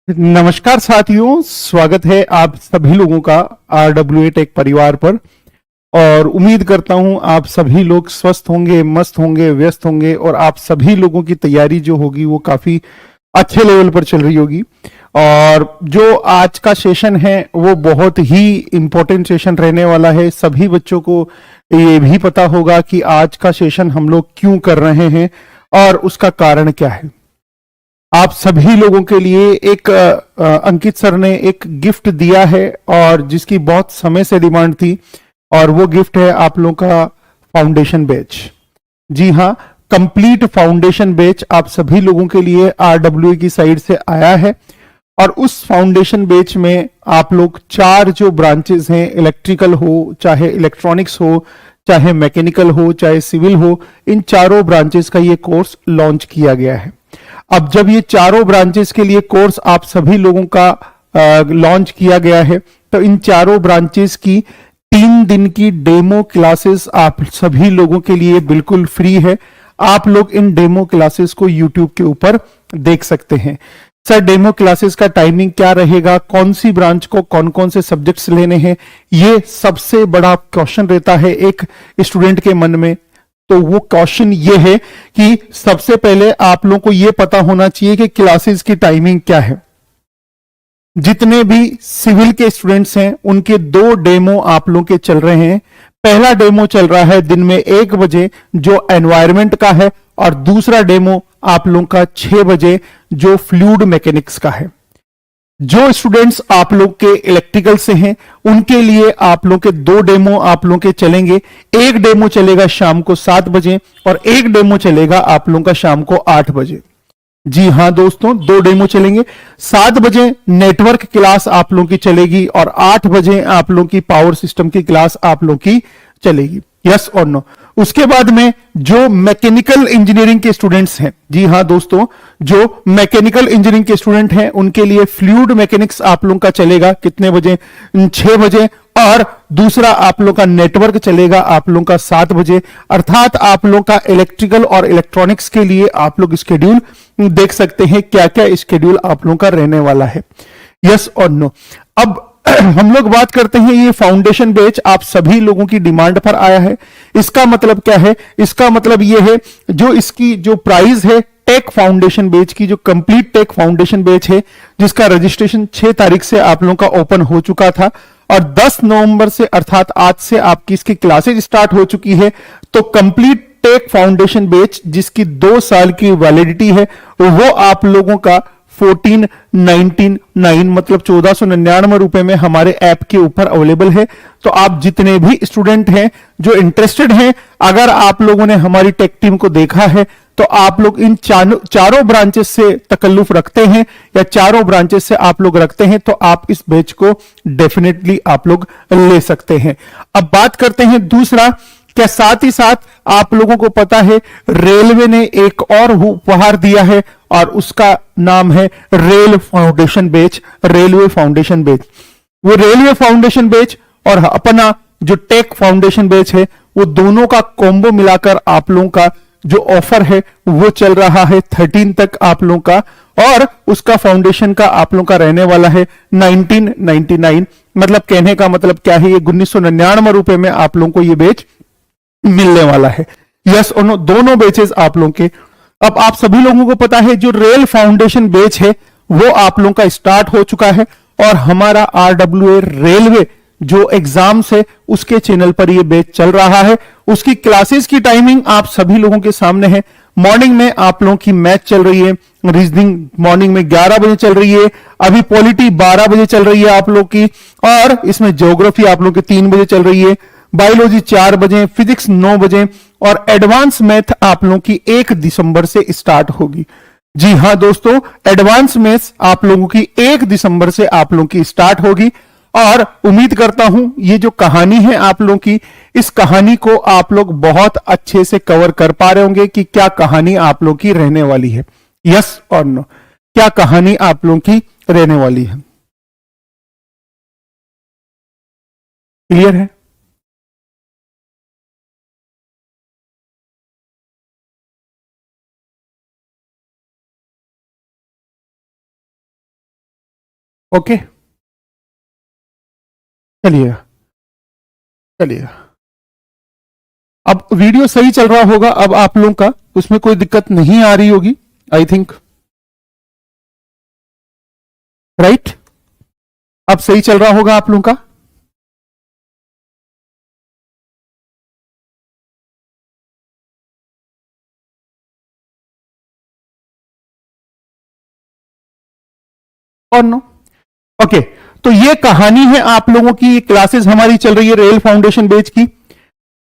नमस्कार साथियों, स्वागत है आप सभी लोगों का RWA टेक परिवार पर। और उम्मीद करता हूं आप सभी लोग स्वस्थ होंगे, मस्त होंगे, व्यस्त होंगे और आप सभी लोगों की तैयारी जो होगी वो काफी अच्छे लेवल पर चल रही होगी। और जो आज का सेशन है वो बहुत ही इम्पोर्टेंट सेशन रहने वाला है। सभी बच्चों को ये भी पता होगा कि आज का सेशन हम लोग क्यों कर रहे हैं और उसका कारण क्या है। आप सभी लोगों के लिए एक अंकित सर ने एक गिफ्ट दिया है और जिसकी बहुत समय से डिमांड थी, और वो गिफ्ट है आप लोगों का फाउंडेशन बैच। जी हाँ, कंप्लीट फाउंडेशन बैच आप सभी लोगों के लिए RWA की साइड से आया है। और उस फाउंडेशन बैच में आप लोग 4 जो ब्रांचेस हैं, इलेक्ट्रिकल हो, चाहे इलेक्ट्रॉनिक्स हो, चाहे मैकेनिकल हो, चाहे सिविल हो, इन चारों ब्रांचेस का ये कोर्स लॉन्च किया गया है। अब जब ये चारों ब्रांचेस के लिए कोर्स आप सभी लोगों का लॉन्च किया गया है, तो इन चारों ब्रांचेस की 3 दिन की डेमो क्लासेस आप सभी लोगों के लिए बिल्कुल फ्री है। आप लोग इन डेमो क्लासेस को यूट्यूब के ऊपर देख सकते हैं। सर, डेमो क्लासेस का टाइमिंग क्या रहेगा, कौन सी ब्रांच को कौन कौन से सब्जेक्ट्स लेने हैं, ये सबसे बड़ा क्वेश्चन रहता है एक स्टूडेंट के मन में। तो वो क्वेश्चन ये है कि सबसे पहले आप लोगों को ये पता होना चाहिए कि क्लासेस की टाइमिंग क्या है। जितने भी सिविल के स्टूडेंट्स हैं उनके 2 डेमो आप लोगों के चल रहे हैं। पहला डेमो चल रहा है दिन में 1 बजे जो एनवायरमेंट का है, और दूसरा डेमो आप लोगों का 6 बजे जो फ्लूइड मैकेनिक्स का है। जो स्टूडेंट्स आप लोग के इलेक्ट्रिकल से हैं उनके लिए आप लोग के 2 डेमो आप लोग के चलेंगे। एक डेमो चलेगा शाम को 7 बजे और एक डेमो चलेगा आप लोगों का शाम को 8 बजे। जी हां दोस्तों, 2 डेमो चलेंगे। 7 बजे नेटवर्क क्लास आप लोगों की चलेगी और 8 बजे आप लोगों की पावर सिस्टम की क्लास आप लोगों की चलेगी। यस और नो। उसके बाद में जो मैकेनिकल इंजीनियरिंग के स्टूडेंट्स हैं, जी हां दोस्तों, जो मैकेनिकल इंजीनियरिंग के स्टूडेंट हैं उनके लिए फ्लूइड मैकेनिक्स आप लोगों का चलेगा कितने बजे? 6 बजे। और दूसरा आप लोग का नेटवर्क चलेगा आप लोगों का 7 बजे। अर्थात आप लोग का इलेक्ट्रिकल और इलेक्ट्रॉनिक्स के लिए आप लोग स्केड्यूल देख सकते हैं क्या क्या स्केड्यूल आप लोगों का रहने वाला है। यस और नो। अब हम लोग बात करते हैं, ये फाउंडेशन बैच आप सभी लोगों की डिमांड पर आया है। इसका मतलब क्या है? इसका मतलब ये है जो इसकी जो प्राइस है टेक फाउंडेशन बैच की, जो कंप्लीट टेक फाउंडेशन बैच है, जिसका रजिस्ट्रेशन 6 तारीख से आप लोगों का ओपन हो चुका था और 10 नवंबर से अर्थात आज से आपकी इसकी क्लासेज स्टार्ट हो चुकी है। तो कंप्लीट टेक फाउंडेशन बैच जिसकी 2 साल की वैलिडिटी है वो आप लोगों का 1499 मतलब 1499 रुपए में हमारे ऐप के ऊपर अवेलेबल है। तो आप जितने भी स्टूडेंट हैं जो इंटरेस्टेड हैं, अगर आप लोगों ने हमारी टेक टीम को देखा है तो आप लोग इन चारों ब्रांचेस से तकल्लुफ रखते हैं या चारों ब्रांचेस से आप लोग रखते हैं, तो आप इस बैच को डेफिनेटली आप लोग ले सकते हैं। अब बात करते हैं दूसरा, क्या साथ ही साथ आप लोगों को पता है रेलवे ने एक और उपहार दिया है और उसका नाम है rail foundation batch. Railway foundation batch, वो रेलवे फाउंडेशन बैच और अपना जो टेक फाउंडेशन बैच है, वो दोनों का कॉम्बो मिलाकर आप लोगों का जो ऑफर है वो चल रहा है 13 तक आप लोगों का। और उसका फाउंडेशन का आप लोगों का रहने वाला है 1999। मतलब कहने का मतलब क्या है, ये 1999 रुपए में आप लोगों को ये बैच मिलने वाला है। यस और नो, दोनों बेचेस आप लोगों के। अब आप सभी लोगों को पता है जो रेल फाउंडेशन बेच है वो आप लोगों का स्टार्ट हो चुका है और हमारा RWA रेलवे जो एग्जाम्स है उसके चैनल पर ये बैच चल रहा है। उसकी क्लासेस की टाइमिंग आप सभी लोगों के सामने है। मॉर्निंग में आप लोगों की मैथ चल रही है, रीजनिंग मॉर्निंग में 11 बजे चल रही है, अभी पॉलिटी 12 बजे चल रही है आप लोग की, और इसमें ज्योग्राफी आप लोग की 3 बजे चल रही है, बायोलॉजी 4 बजे, फिजिक्स 9 बजे, और एडवांस मैथ आप लोगों की 1 दिसंबर से स्टार्ट होगी। जी हां दोस्तों, एडवांस मैथ्स आप लोगों की 1 दिसंबर से आप लोगों की स्टार्ट होगी। और उम्मीद करता हूं ये जो कहानी है आप लोगों की, इस कहानी को आप लोग बहुत अच्छे से कवर कर पा रहे होंगे कि क्या कहानी आप लोगों की रहने वाली है। यस और नो, क्या कहानी आप लोगों की रहने वाली है? क्लियर है? ओके, चलिए चलिए, अब वीडियो सही चल रहा होगा, अब आप लोगों का उसमें कोई दिक्कत नहीं आ रही होगी, आई थिंक, राइट? अब सही चल रहा होगा आप लोगों का। और नो, ओके, तो ये कहानी है आप लोगों की, ये क्लासेस हमारी चल रही है रेल फाउंडेशन बैच की।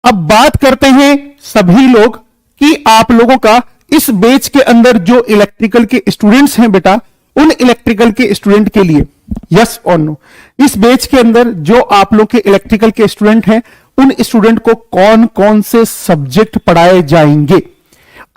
अब बात करते हैं सभी लोग कि आप लोगों का इस बैच के अंदर जो इलेक्ट्रिकल के स्टूडेंट्स हैं बेटा, उन इलेक्ट्रिकल के स्टूडेंट के लिए यस और नो, इस बैच के अंदर जो आप लोग के इलेक्ट्रिकल के स्टूडेंट हैं, उन स्टूडेंट को कौन कौन से सब्जेक्ट पढ़ाए जाएंगे।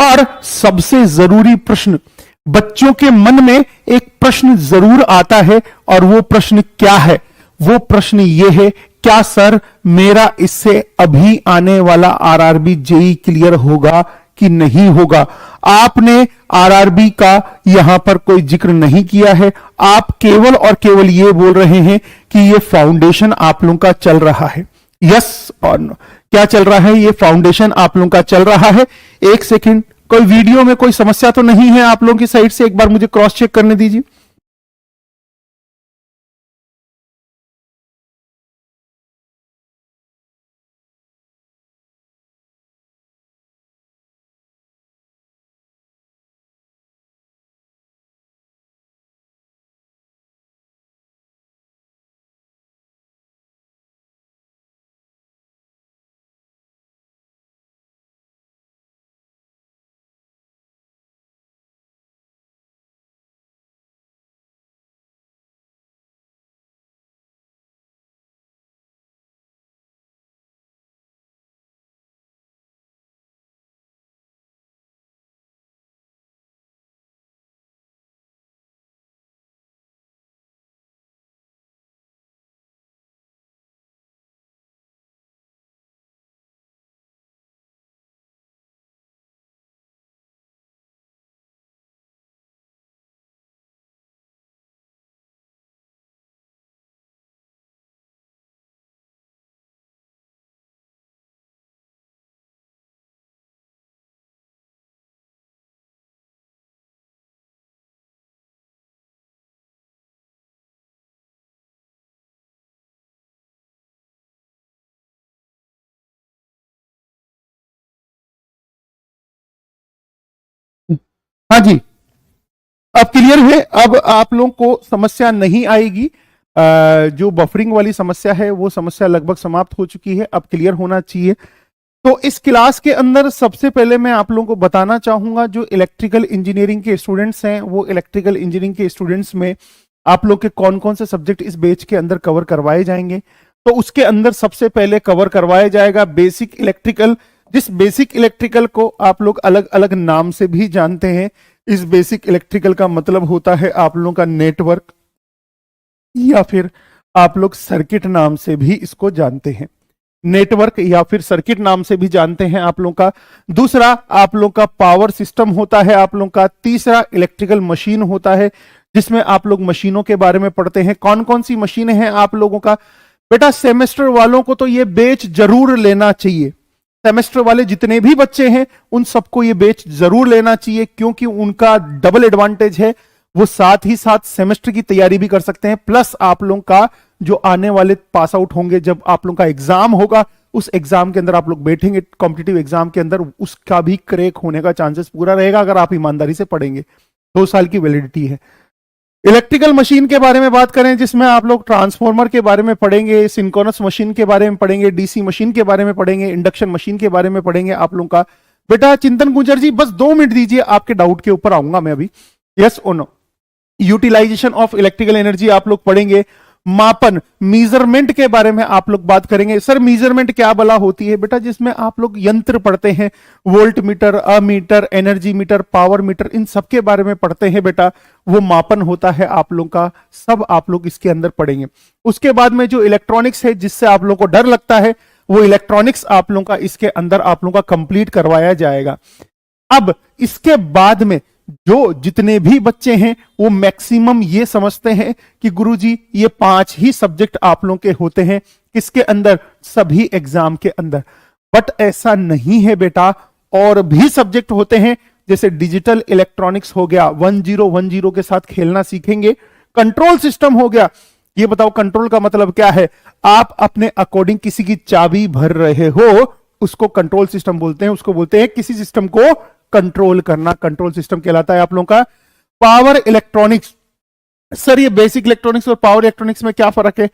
और सबसे जरूरी प्रश्न, बच्चों के मन में एक प्रश्न जरूर आता है, और वो प्रश्न क्या है? वो प्रश्न ये है, क्या सर मेरा इससे अभी आने वाला आरआरबी जेई क्लियर होगा कि नहीं होगा? आपने आरआरबी का यहां पर कोई जिक्र नहीं किया है, आप केवल और केवल ये बोल रहे हैं कि ये फाउंडेशन आप लोगों का चल रहा है। यस और नो, क्या चल रहा है? ये फाउंडेशन आप लोगों का चल रहा है। एक सेकंड, कोई वीडियो में कोई समस्या तो नहीं है आप लोगों की साइड से? एक बार मुझे क्रॉस चेक करने दीजिए। हाँ जी, अब क्लियर है। अब आप लोगों को समस्या नहीं आएगी। जो बफरिंग वाली समस्या है वो समस्या लगभग समाप्त हो चुकी है, अब क्लियर होना चाहिए। तो इस क्लास के अंदर सबसे पहले मैं आप लोगों को बताना चाहूंगा, जो इलेक्ट्रिकल इंजीनियरिंग के स्टूडेंट्स हैं, वो इलेक्ट्रिकल इंजीनियरिंग के स्टूडेंट्स में आप लोग के कौन कौन से सब्जेक्ट इस बैच के अंदर कवर करवाए जाएंगे। तो उसके अंदर सबसे पहले कवर करवाया जाएगा बेसिक इलेक्ट्रिकल, जिस बेसिक इलेक्ट्रिकल को आप लोग अलग अलग नाम से भी जानते हैं। इस बेसिक इलेक्ट्रिकल का मतलब होता है आप लोगों का नेटवर्क, या फिर आप लोग सर्किट नाम से भी इसको जानते हैं। नेटवर्क या फिर सर्किट नाम से भी जानते हैं आप लोगों का। दूसरा आप लोगों का पावर सिस्टम होता है आप लोगों का। तीसरा इलेक्ट्रिकल मशीन होता है, जिसमें आप लोग मशीनों के बारे में पढ़ते हैं। कौन कौन सी मशीनें हैं आप लोगों का? बेटा सेमेस्टर वालों को तो ये बैच जरूर लेना चाहिए। सेमेस्टर वाले जितने भी बच्चे हैं उन सबको ये बैच जरूर लेना चाहिए, क्योंकि उनका डबल एडवांटेज है। वो साथ ही साथ सेमेस्टर की तैयारी भी कर सकते हैं, प्लस आप लोगों का जो आने वाले पास आउट होंगे, जब आप लोगों का एग्जाम होगा, उस एग्जाम के अंदर आप लोग बैठेंगे कॉम्पिटिटिव एग्जाम के अंदर, उसका भी क्रैक होने का चांसेस पूरा रहेगा अगर आप ईमानदारी से पढ़ेंगे। 2 साल की वैलिडिटी है। इलेक्ट्रिकल मशीन के बारे में बात करें, जिसमें आप लोग ट्रांसफॉर्मर के बारे में पढ़ेंगे, सिंक्रोनस मशीन के बारे में पढ़ेंगे, डीसी मशीन के बारे में पढ़ेंगे, इंडक्शन मशीन के बारे में पढ़ेंगे आप लोगों का। बेटा चिंतन गुंजर जी बस 2 मिनट दीजिए, आपके डाउट के ऊपर आऊंगा मैं अभी। यस और no, utilisation of electrical energy आप लोग पढ़ेंगे। मापन, मीजरमेंट के बारे में आप लोग बात करेंगे। सर मीजरमेंट क्या भला होती है? बेटा जिसमें आप लोग यंत्र पढ़ते हैं, voltmeter, ammeter, energy meter, power meter, इन सब के बारे में पढ़ते हैं बेटा, वो मापन होता है आप लोग का, सब आप लोग इसके अंदर पढ़ेंगे। उसके बाद में जो इलेक्ट्रॉनिक्स है, जिससे आप लोग को डर लगता है, वो इलेक्ट्रॉनिक्स आप लोगों का इसके अंदर आप लोगों का कंप्लीट करवाया जाएगा। अब इसके बाद में जो जितने भी बच्चे हैं वो मैक्सिमम ये समझते हैं कि गुरुजी ये 5 ही सब्जेक्ट आप लोगों के होते हैं, किसके अंदर, सभी एग्जाम के अंदर। बट ऐसा नहीं है बेटा, और भी सब्जेक्ट होते हैं, जैसे डिजिटल इलेक्ट्रॉनिक्स हो गया, 1010 के साथ खेलना सीखेंगे। कंट्रोल सिस्टम हो गया, ये बताओ कंट्रोल का मतलब क्या है, आप अपने अकॉर्डिंग किसी की चाबी भर रहे हो, उसको कंट्रोल सिस्टम बोलते हैं, उसको बोलते हैं किसी सिस्टम को कंट्रोल करना, कंट्रोल सिस्टम कहलाता है आप लोगों का। पावर इलेक्ट्रॉनिक्स, सर ये बेसिक इलेक्ट्रॉनिक्स और पावर इलेक्ट्रॉनिक्स में क्या फर्क है?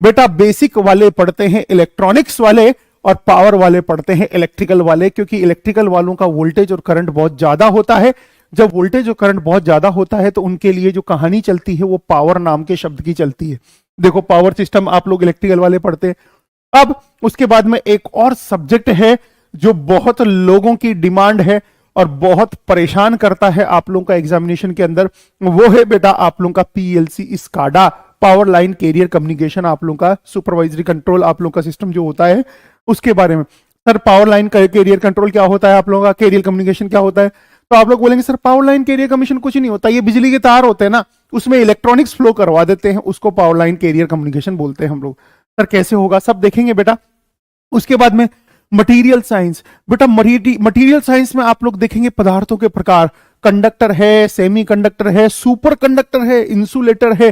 बेटा बेसिक वाले पढ़ते हैं इलेक्ट्रॉनिक्स वाले और पावर वाले पढ़ते हैं इलेक्ट्रिकल वाले, क्योंकि इलेक्ट्रिकल वालों का वोल्टेज और करंट बहुत ज्यादा होता है। जब वोल्टेज और करंट बहुत ज्यादा होता है तो उनके लिए जो कहानी चलती है वो पावर नाम के शब्द की चलती है। देखो पावर सिस्टम आप लोग इलेक्ट्रिकल वाले पढ़ते हैं। अब उसके बाद में एक और सब्जेक्ट है जो बहुत लोगों की डिमांड है और बहुत परेशान करता है आप लोगों का एग्जामिनेशन के अंदर, वो है बेटा आप लोगों का PLC SCADA, power line carrier communication, आप लोगों का सुपरवाइजरी कंट्रोल आप लोगों का सिस्टम जो होता है उसके बारे में। Sir power line carrier control क्या होता है, आप लोगों का कैरियर कम्युनिकेशन क्या होता है? तो आप लोग बोलेंगे sir power line carrier communication कुछ नहीं होता, ये बिजली के तार होते हैं ना, उसमें इलेक्ट्रॉनिक्स फ्लो करवा देते हैं, उसको पावर लाइन कैरियर कम्युनिकेशन बोलते हैं हम लोग। सर कैसे होगा, सब देखेंगे बेटा। उसके बाद में मटेरियल साइंस, बेटा मटेरियल साइंस में आप लोग देखेंगे पदार्थों के प्रकार, कंडक्टर है, सेमी कंडक्टर है, सुपर कंडक्टर है, इंसुलेटर है,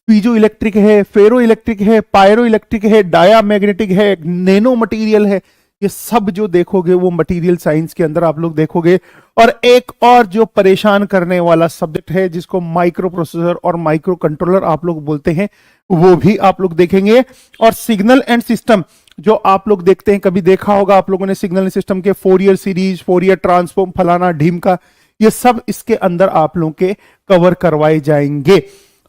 पीजो इलेक्ट्रिक है, फेरो इलेक्ट्रिक है, पायरो इलेक्ट्रिक है, डाया मैग्नेटिक है, नैनो मटेरियल है, ये सब जो देखोगे वो मटेरियल साइंस के अंदर आप लोग देखोगे। और एक और जो परेशान करने वाला सब्जेक्ट है जिसको माइक्रो प्रोसेसर और माइक्रो कंट्रोलर आप लोग बोलते हैं, वो भी आप लोग देखेंगे। और सिग्नल एंड सिस्टम जो आप लोग देखते हैं, कभी देखा होगा आप लोगों ने सिग्नल एंड सिस्टम के फोरियर सीरीज, फोरियर ट्रांसफॉर्म, फलाना ढीम का, ये सब इसके अंदर आप लोगों के कवर करवाए जाएंगे।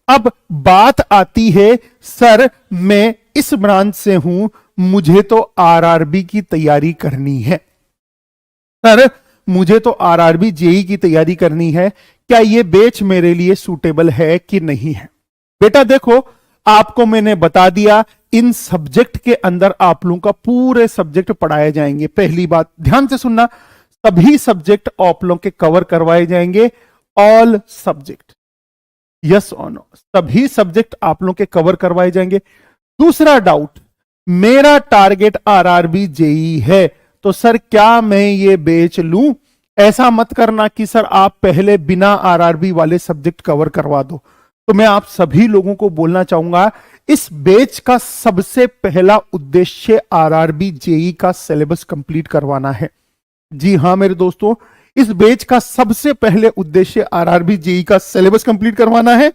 अब बात आती है सर मैं इस ब्रांच से हूं, मुझे तो आरआरबी की तैयारी करनी है, सर मुझे तो आरआरबी जेई की तैयारी करनी है, क्या ये बैच मेरे लिए सूटेबल है कि नहीं है? बेटा देखो आपको मैंने बता दिया, इन सब्जेक्ट के अंदर आप लोगों का पूरे सब्जेक्ट पढ़ाए जाएंगे। पहली बात ध्यान से सुनना, सभी सब्जेक्ट आप लोगों के कवर करवाए जाएंगे, ऑल सब्जेक्ट, यस और नो, सभी सब्जेक्ट आप लोगों के कवर करवाए जाएंगे। दूसरा डाउट, मेरा टारगेट आरआरबी जेई है, तो सर क्या मैं ये बेच लूं? ऐसा मत करना कि सर आप पहले बिना आरआरबी वाले सब्जेक्ट कवर करवा दो। तो मैं आप सभी लोगों को बोलना चाहूंगा, इस बेच का सबसे पहला उद्देश्य आरआरबी जेई का सिलेबस कंप्लीट करवाना है। जी हां मेरे दोस्तों, इस बेच का सबसे पहले उद्देश्य आरआरबी जेई का सिलेबस कंप्लीट करवाना है।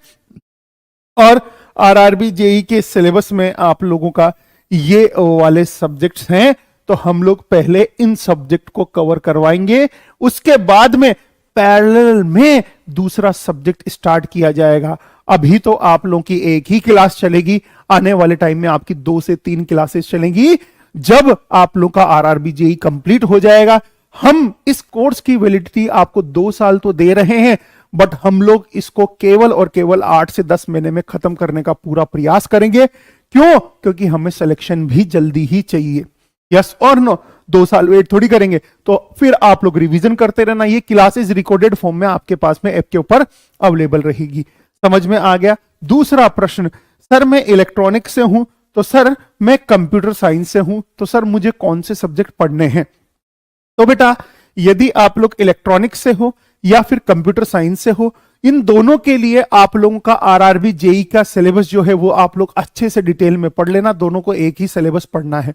और आरआरबी जेई के सिलेबस में आप लोगों का ये वाले सब्जेक्ट्स हैं, तो हम लोग पहले इन सब्जेक्ट को कवर करवाएंगे, उसके बाद में पैरेलल में दूसरा सब्जेक्ट स्टार्ट किया जाएगा। अभी तो आप लोगों की एक ही क्लास चलेगी, आने वाले टाइम में आपकी 2 से 3 क्लासेस चलेंगी। जब आप लोग का आरआरबी जेई कंप्लीट हो जाएगा, हम इस कोर्स की वैलिडिटी आपको 2 साल तो दे रहे हैं, बट हम लोग इसको केवल और केवल 8 से 10 महीने में खत्म करने का पूरा प्रयास करेंगे। क्यों? क्योंकि हमें सिलेक्शन भी जल्दी ही चाहिए, यस और नो। 2 साल वेट थोड़ी करेंगे, तो फिर आप लोग रिवीजन करते रहना। ये क्लासेस रिकॉर्डेड फॉर्म में आपके पास में ऐप के ऊपर अवेलेबल रहेगी। समझ में आ गया? दूसरा प्रश्न, सर मैं इलेक्ट्रॉनिक्स से हूं, तो सर मैं कंप्यूटर साइंस से हूं, तो सर मुझे कौन से सब्जेक्ट पढ़ने हैं? तो बेटा यदि आप लोग इलेक्ट्रॉनिक्स से हो या फिर कंप्यूटर साइंस से हो, इन दोनों के लिए आप लोगों का आरआरबी जेई का सिलेबस जो है वो आप लोग अच्छे से डिटेल में पढ़ लेना। दोनों को एक ही सिलेबस पढ़ना है।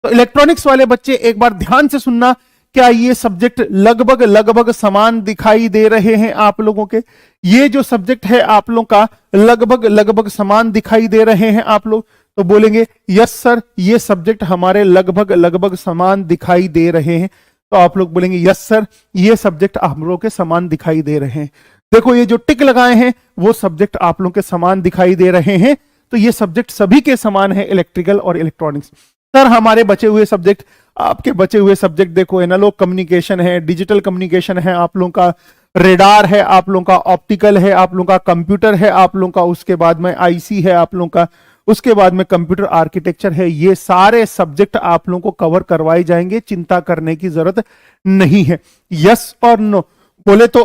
तो इलेक्ट्रॉनिक्स वाले बच्चे एक बार ध्यान से सुनना, क्या ये सब्जेक्ट लगभग लगभग समान दिखाई दे रहे हैं आप लोगों के? ये जो सब्जेक्ट है आप लोगों का लगभग लगभग समान दिखाई दे रहे हैं आप लोग? तो बोलेंगे यस सर ये सब्जेक्ट हमारे लगभग लगभग समान दिखाई दे रहे हैं। तो आप लोग बोलेंगे यस सर ये सब्जेक्ट आप लोगों के समान दिखाई दे रहे हैं। देखो ये जो टिक लगाए हैं वो सब्जेक्ट आप लोगों के समान दिखाई दे रहे हैं, तो ये सब्जेक्ट सभी के समान है, इलेक्ट्रिकल और इलेक्ट्रॉनिक्स। सर हमारे बचे हुए सब्जेक्ट, आपके बचे हुए सब्जेक्ट देखो एनालॉग कम्युनिकेशन है, डिजिटल कम्युनिकेशन है, आप लोगों का रेडार है, आप लोगों का ऑप्टिकल है, आप लोगों का कंप्यूटर है, आप लोगों का उसके बाद में आईसी है, आप लोगों का उसके बाद में कंप्यूटर आर्किटेक्चर है। ये सारे सब्जेक्ट आप लोगों को कवर करवाए जाएंगे, चिंता करने की जरूरत नहीं है। यस और नो बोले तो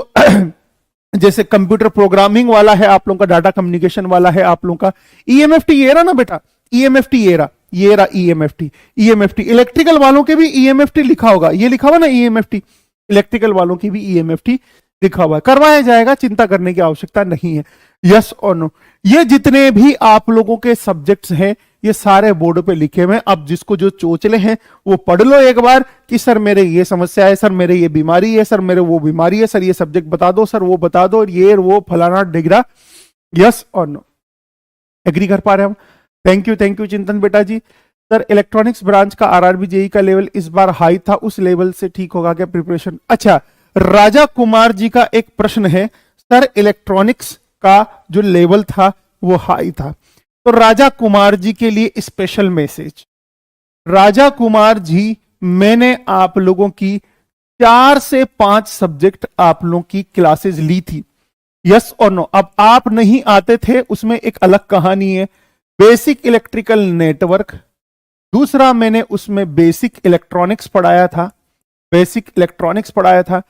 जैसे कंप्यूटर प्रोग्रामिंग वाला है आप लोगों का, डाटा कम्युनिकेशन वाला है आप लोगों का। ईएमएफटी ये रहा ना बेटा, ईएमएफटी ये रहा ईएमएफटी। इलेक्ट्रिकल वालों के भी ईएमएफटी लिखा होगा, ये लिखा हुआ ना ईएमएफटी, इलेक्ट्रिकल वालों की भी ईएमएफटी लिखा हुआ है, करवाया जाएगा, चिंता करने की आवश्यकता नहीं है। यस और नो, ये जितने भी आप लोगों के सब्जेक्ट्स हैं ये सारे बोर्ड पे लिखे हुए हैं। अब जिसको जो चोचले हैं वो पढ़ लो एक बार कि सर मेरे ये समस्या है, सर मेरे ये बीमारी है, सर मेरे वो बीमारी है, सर ये सब्जेक्ट बता दो, सर वो बता दो, ये वो फलाना डिगरा। यस और नो, एग्री कर पा रहे हम? थैंक यू चिंतन बेटा जी। सर इलेक्ट्रॉनिक्स ब्रांच का आरआरबी जेई का लेवल इस बार हाई था, उस लेवल से ठीक होगा क्या प्रिपरेशन? अच्छा, राजा कुमार जी का एक प्रश्न है, सर इलेक्ट्रॉनिक्स का जो लेवल था वो हाई था। तो राजा कुमार जी के लिए स्पेशल मैसेज। राजा कुमार जी, मैंने आप लोगों की 4 से 5 सब्जेक्ट आप लोगों की क्लासेस ली थी। यस और नो? अब आप नहीं आते थे, उसमें एक अलग कहानी है। बेसिक इलेक्ट्रिकल नेटवर्क, दूसरा मैंने उसमें बेसिक इलेक्ट्रॉनिक्स पढ़ाया था,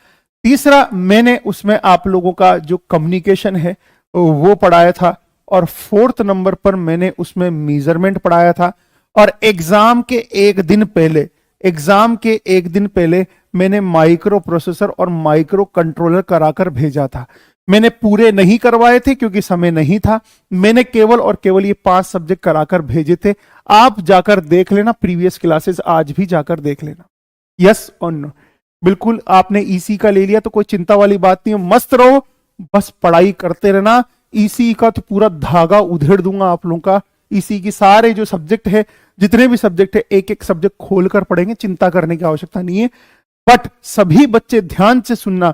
तीसरा मैंने उसमें आप लोगों का जो कम्युनिकेशन है वो पढ़ाया था, और 4th नंबर पर मैंने उसमें मेजरमेंट पढ़ाया था। और एग्जाम के एक दिन पहले मैंने माइक्रो प्रोसेसर और माइक्रो कंट्रोलर कराकर भेजा था। मैंने पूरे नहीं करवाए थे क्योंकि समय नहीं था, मैंने केवल और केवल ये 5 सब्जेक्ट कराकर भेजे थे। आप जाकर देख लेना प्रीवियस क्लासेस, आज भी जाकर देख लेना। यस और नो? बिल्कुल, आपने ईसी का ले लिया तो कोई चिंता वाली बात नहीं है, मस्त रहो, बस पढ़ाई करते रहना। ईसी का तो पूरा धागा उधेड़ दूंगा आप लोगों का। ईसी की सारे जो सब्जेक्ट है, जितने भी सब्जेक्ट है, एक एक सब्जेक्ट खोलकर पढ़ेंगे, चिंता करने की आवश्यकता नहीं है। बट सभी बच्चे ध्यान से सुनना,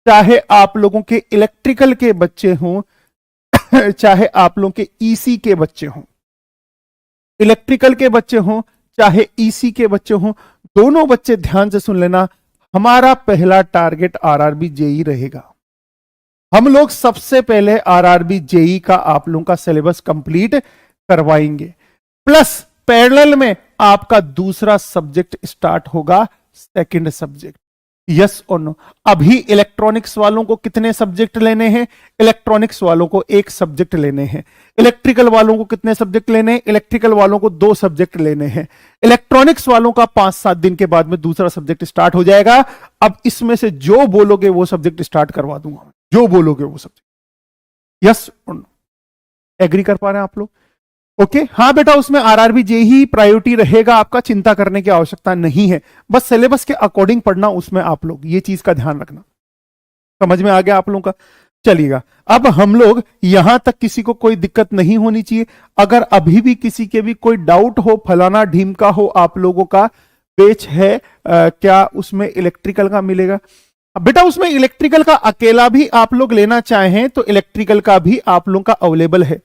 चाहे आप लोगों के इलेक्ट्रिकल के बच्चे हों चाहे आप लोगों के ईसी के बच्चे हों, इलेक्ट्रिकल के बच्चे हों चाहे ईसी के बच्चे हों, दोनों बच्चे ध्यान से सुन लेना। हमारा पहला टारगेट आरआरबी जेई रहेगा। हम लोग सबसे पहले आरआरबी जेई का आप लोगों का सिलेबस कंप्लीट करवाएंगे, प्लस पैरेलल में आपका दूसरा सब्जेक्ट स्टार्ट होगा, सेकंड सब्जेक्ट। यस और नो? अभी इलेक्ट्रॉनिक्स वालों को कितने सब्जेक्ट लेने हैं? इलेक्ट्रॉनिक्स वालों को 1 सब्जेक्ट लेने हैं। इलेक्ट्रिकल वालों को कितने सब्जेक्ट लेने हैं? इलेक्ट्रिकल वालों को 2 सब्जेक्ट लेने हैं। इलेक्ट्रॉनिक्स वालों का 5-7 दिन के बाद में दूसरा सब्जेक्ट स्टार्ट हो जाएगा। अब इसमें से जो बोलोगे वो सब्जेक्ट स्टार्ट करवा दूंगा, जो बोलोगे वो सब्जेक्ट। यस और नो? एग्री कर पा रहे हैं आप लोग? ओके, हाँ बेटा, उसमें आरआरबी जेई प्रायोरिटी रहेगा आपका, चिंता करने की आवश्यकता नहीं है। बस सिलेबस के अकॉर्डिंग पढ़ना उसमें आप लोग, ये चीज का ध्यान रखना। समझ में आ गया आप लोगों का? चलिएगा, अब हम लोग यहां तक किसी को कोई दिक्कत नहीं होनी चाहिए। अगर अभी भी किसी के भी कोई डाउट हो, फलाना ढीमका हो, आप लोगों का पेज है क्या उसमें इलेक्ट्रिकल का मिलेगा? बेटा उसमें इलेक्ट्रिकल का अकेला भी आप लोग लेना चाहें तो इलेक्ट्रिकल का भी आप लोगों का अवेलेबल है।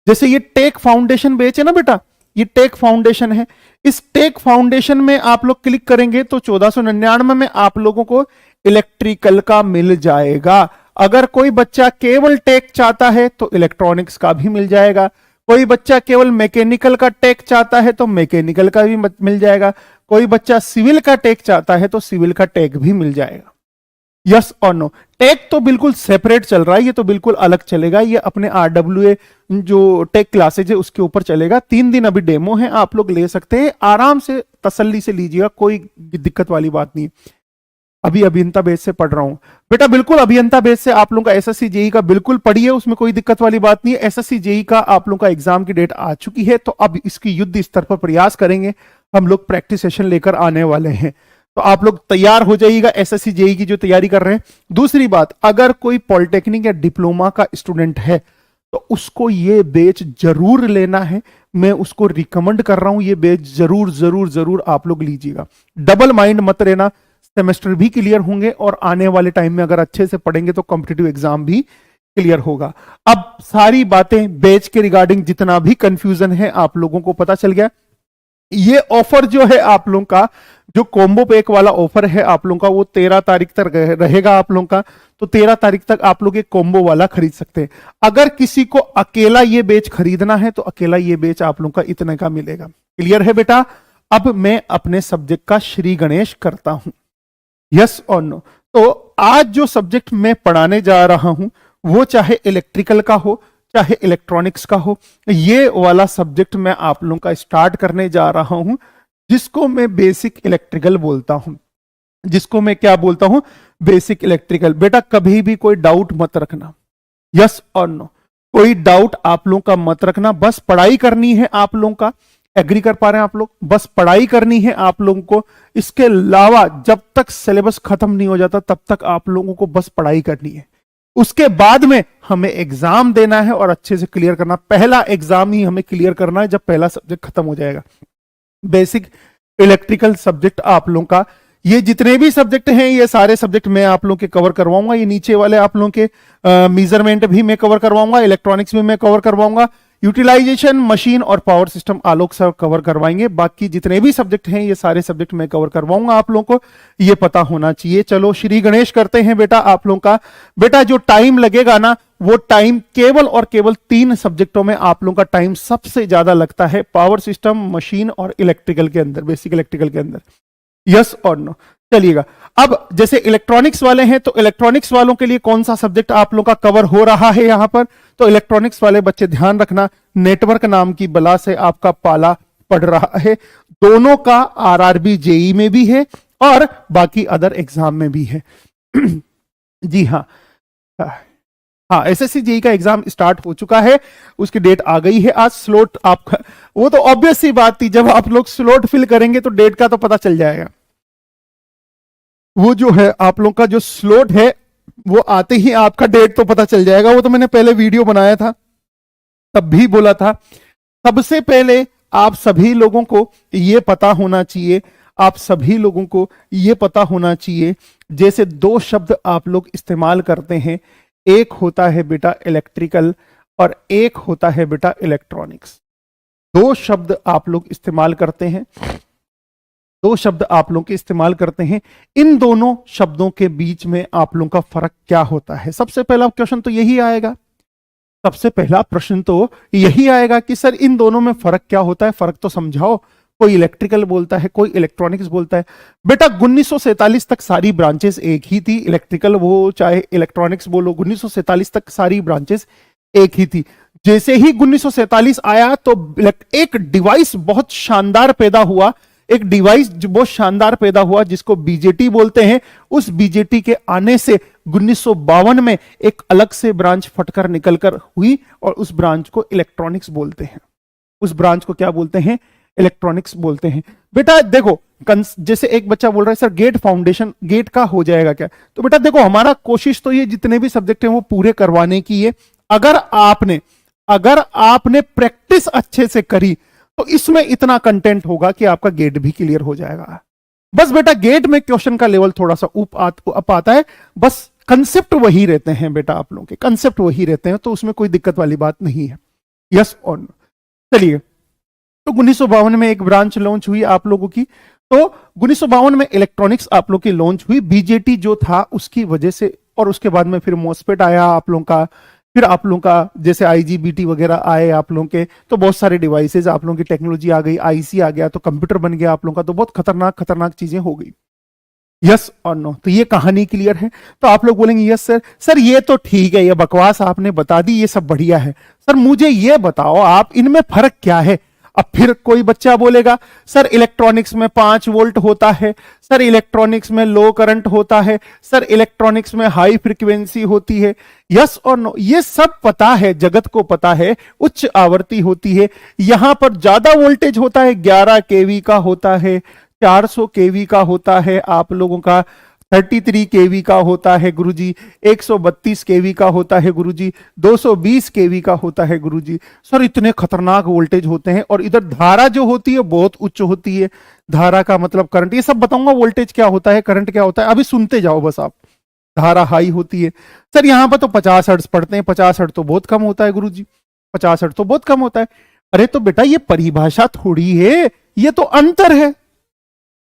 जैसे ये टेक फाउंडेशन बेच है ना बेटा, ये टेक फाउंडेशन है। इस टेक फाउंडेशन में आप लोग क्लिक करेंगे तो 1499 में आप लोगों को इलेक्ट्रिकल का मिल जाएगा। अगर कोई बच्चा केवल टेक चाहता है तो इलेक्ट्रॉनिक्स का भी मिल जाएगा। कोई बच्चा केवल मैकेनिकल का टेक चाहता है तो मैकेनिकल का भी मिल जाएगा। कोई बच्चा सिविल का टेक चाहता है तो सिविल का टेक भी मिल जाएगा। यस और नो? टेक तो बिल्कुल सेपरेट चल रहा है, ये तो बिल्कुल अलग चलेगा। ये अपने आरडब्ल्यूए जो टेक क्लासेज है उसके ऊपर चलेगा। 3 दिन अभी डेमो है, आप लोग ले सकते हैं, आराम से तसल्ली से लीजिएगा, कोई दिक्कत वाली बात नहीं। अभी अभियंता बेस से पढ़ रहा हूं बेटा, बिल्कुल अभियंता बेस से आप लोगों का एसएससी जेई का बिल्कुल पढ़िए, उसमें कोई दिक्कत वाली बात नहीं है। एसएससी जेई का आप लोगों का एग्जाम की डेट आ चुकी है, तो अब इसकी युद्ध स्तर पर प्रयास करेंगे। हम लोग प्रैक्टिस सेशन लेकर आने वाले हैं, तो आप लोग तैयार हो जाइएगा एसएससी जेई की जो तैयारी कर रहे हैं। दूसरी बात, अगर कोई पॉलिटेक्निक या डिप्लोमा का स्टूडेंट है तो उसको ये बैच जरूर लेना है, मैं उसको रिकमेंड कर रहा हूं, ये बैच जरूर जरूर जरूर आप लोग लीजिएगा। डबल माइंड मत रहना, सेमेस्टर भी क्लियर होंगे और आने वाले टाइम में अगर अच्छे से पढ़ेंगे तो कॉम्पिटिटिव एग्जाम भी क्लियर होगा। अब सारी बातें बैच के रिगार्डिंग जितना भी कंफ्यूजन है आप लोगों को पता चल गया। ये ऑफर जो है आप लोगों का, जो कॉम्बो पैक वाला ऑफर है आप लोगों का, वो 13 तारीख तक रहेगा आप लोगों का। तो 13 तारीख तक आप लोग ये कॉम्बो वाला खरीद सकते हैं। अगर किसी को अकेला ये बेच खरीदना है तो अकेला ये बेच आप लोगों का इतने का मिलेगा। क्लियर है बेटा? अब मैं अपने सब्जेक्ट का श्री गणेश करता हूं। यस और नो? तो आज जो सब्जेक्ट मैं पढ़ाने जा रहा हूं वो चाहे इलेक्ट्रिकल का हो चाहे इलेक्ट्रॉनिक्स का हो, ये वाला सब्जेक्ट मैं आप लोगों का स्टार्ट करने जा रहा हूं, जिसको मैं बेसिक इलेक्ट्रिकल बोलता हूं। जिसको मैं क्या बोलता हूं? Basic electrical. बेटा कभी भी कोई डाउट मत रखना, यस और नो, कोई डाउट आप लोगों का मत रखना। बस पढ़ाई करनी है आप लोगों का। एग्री कर पा रहे हैं आप लोग? बस पढ़ाई करनी है आप लोगों को। इसके अलावा जब तक सिलेबस खत्म नहीं हो जाता तब तक आप लोगों को बस पढ़ाई करनी है। उसके बाद में हमें एग्जाम देना है और अच्छे से क्लियर करना। पहला एग्जाम ही हमें क्लियर करना है जब पहला सब्जेक्ट खत्म हो जाएगा। बेसिक इलेक्ट्रिकल सब्जेक्ट आप लोगों का, ये जितने भी सब्जेक्ट हैं ये सारे सब्जेक्ट मैं आप लोगों के कवर करवाऊंगा। ये नीचे वाले आप लोगों के मेजरमेंट भी मैं कवर करवाऊंगा, इलेक्ट्रॉनिक्स भी मैं कवर करवाऊंगा, यूटिलाइजेशन, मशीन और पावर सिस्टम आलोक सर कवर करवाएंगे। बाकी जितने भी सब्जेक्ट हैं ये सारे सब्जेक्ट मैं कवर करवाऊंगा। आप लोगों को ये पता होना चाहिए। चलो श्री गणेश करते हैं बेटा आप लोगों का। बेटा जो टाइम लगेगा ना वो टाइम केवल और केवल 3 सब्जेक्टों में आप लोगों का टाइम सबसे ज्यादा लगता है, पावर सिस्टम, मशीन और इलेक्ट्रिकल के अंदर, बेसिक इलेक्ट्रिकल के अंदर। यस और नो? चलिएगा, अब जैसे इलेक्ट्रॉनिक्स वाले हैं तो इलेक्ट्रॉनिक्स वालों के लिए कौन सा सब्जेक्ट आप लोगों का कवर हो रहा है यहां पर? तो इलेक्ट्रॉनिक्स वाले बच्चे ध्यान रखना, नेटवर्क नाम की बला से आपका पाला पड़ रहा है। दोनों का आरआरबी जेई में भी है और बाकी अदर एग्जाम में भी है। जी हाँ, हाँ, एसएससी जेई का एग्जाम स्टार्ट हो चुका है, उसकी डेट आ गई है। आज स्लॉट आपका, वो तो ऑब्वियस सी बात थी, जब आप लोग स्लॉट फिल करेंगे तो डेट का तो पता चल जाएगा। वो जो है आप लोग का जो स्लॉट है वो आते ही आपका डेट तो पता चल जाएगा। वो तो मैंने पहले वीडियो बनाया था तब भी बोला था। सबसे पहले आप सभी लोगों को ये पता होना चाहिए, आप सभी लोगों को ये पता होना चाहिए, जैसे 2 शब्द आप लोग इस्तेमाल करते हैं, एक होता है बेटा इलेक्ट्रिकल और एक होता है बेटा इलेक्ट्रॉनिक्स। 2 शब्द आप लोग इस्तेमाल करते हैं, 2 शब्द आप लोग इस्तेमाल करते हैं। इन दोनों शब्दों के बीच में आप लोगों का फर्क क्या होता है? सबसे पहला क्वेश्चन तो यही आएगा, सबसे पहला प्रश्न तो यही आएगा कि सर इन दोनों में फर्क क्या होता है, फर्क तो समझाओ। कोई इलेक्ट्रिकल बोलता है, कोई इलेक्ट्रॉनिक्स बोलता है। बेटा 1947 तक सारी ब्रांचेस एक ही थी, इलेक्ट्रिकल वो चाहे इलेक्ट्रॉनिक्स बोलो, 1947 तक सारी ब्रांचेस एक ही थी। जैसे ही 1947 आया तो एक डिवाइस बहुत शानदार पैदा हुआ, एक डिवाइस जो बहुत शानदार पैदा हुआ जिसको बीजेटी बोलते हैं। उस बीजेटी के आने से 1952 में एक अलग से ब्रांच फटकर निकलकर हुई और उस ब्रांच को इलेक्ट्रॉनिक्स बोलते हैं। उस ब्रांच को क्या बोलते हैं? इलेक्ट्रॉनिक्स बोलते हैं। बेटा देखो, जैसे एक बच्चा बोल रहा है सर गेट फाउंडेशन, गेट का हो जाएगा क्या? तो बेटा देखो, हमारा कोशिश तो ये जितने भी सब्जेक्ट हैं वो पूरे करवाने की है। अगर आपने प्रैक्टिस अच्छे से करी तो इसमें इतना कंटेंट होगा कि आपका गेट भी क्लियर हो जाएगा। बस बेटा गेट में क्वेश्चन का लेवल थोड़ा सा अप आता है, बस कंसेप्ट वही रहते हैं बेटा, आप लोगों के कंसेप्ट वही रहते हैं, तो उसमें कोई दिक्कत वाली बात नहीं है। यस और नो? चलिए, तो 1952 में एक ब्रांच लॉन्च हुई आप लोगों की। तो 1952 में इलेक्ट्रॉनिक्स आप लोग की लॉन्च हुई, बीजेटी जो था उसकी वजह से, और उसके बाद में फिर मॉसफेट आया आप लोगों का, फिर आप लोगों का जैसे आईजीबीटी वगैरह आए आप लोगों के, तो बहुत सारे डिवाइसेज आप लोगों की टेक्नोलॉजी आ गई, आईसी आ गया, तो कंप्यूटर बन गया आप लोगों का, तो बहुत खतरनाक खतरनाक चीजें हो गई। यस और नो? तो ये कहानी क्लियर है? तो आप लोग बोलेंगे यस सर ये तो ठीक है, ये बकवास आपने बता दी, ये सब बढ़िया है, सर मुझे ये बताओ आप इनमें फर्क क्या है? अब फिर कोई बच्चा बोलेगा सर इलेक्ट्रॉनिक्स में 5 वोल्ट होता है, सर इलेक्ट्रॉनिक्स में लो करंट होता है, सर इलेक्ट्रॉनिक्स में हाई फ्रीक्वेंसी होती है। यस और नो? ये सब पता है, जगत को पता है, उच्च आवृत्ति होती है, यहां पर ज्यादा वोल्टेज होता है, 11 केवी का होता है, 400 केवी का होता है, आप लोगों का 33 केवी का होता है गुरुजी, 132 केवी का होता है गुरुजी, 220 केवी का होता है गुरुजी। सर इतने खतरनाक वोल्टेज होते हैं, और इधर धारा जो होती है बहुत उच्च होती है। धारा का मतलब करंट, ये सब बताऊंगा, वोल्टेज क्या होता है, करंट क्या होता है, अभी सुनते जाओ बस आप। धारा हाई होती है। सर यहां पर तो 50 हर्ट्ज पढ़ते हैं, 50 हर्ट्ज तो बहुत कम होता है गुरुजी, 50 हर्ट्ज तो बहुत कम होता है। अरे तो बेटा ये परिभाषा थोड़ी है, ये तो अंतर है,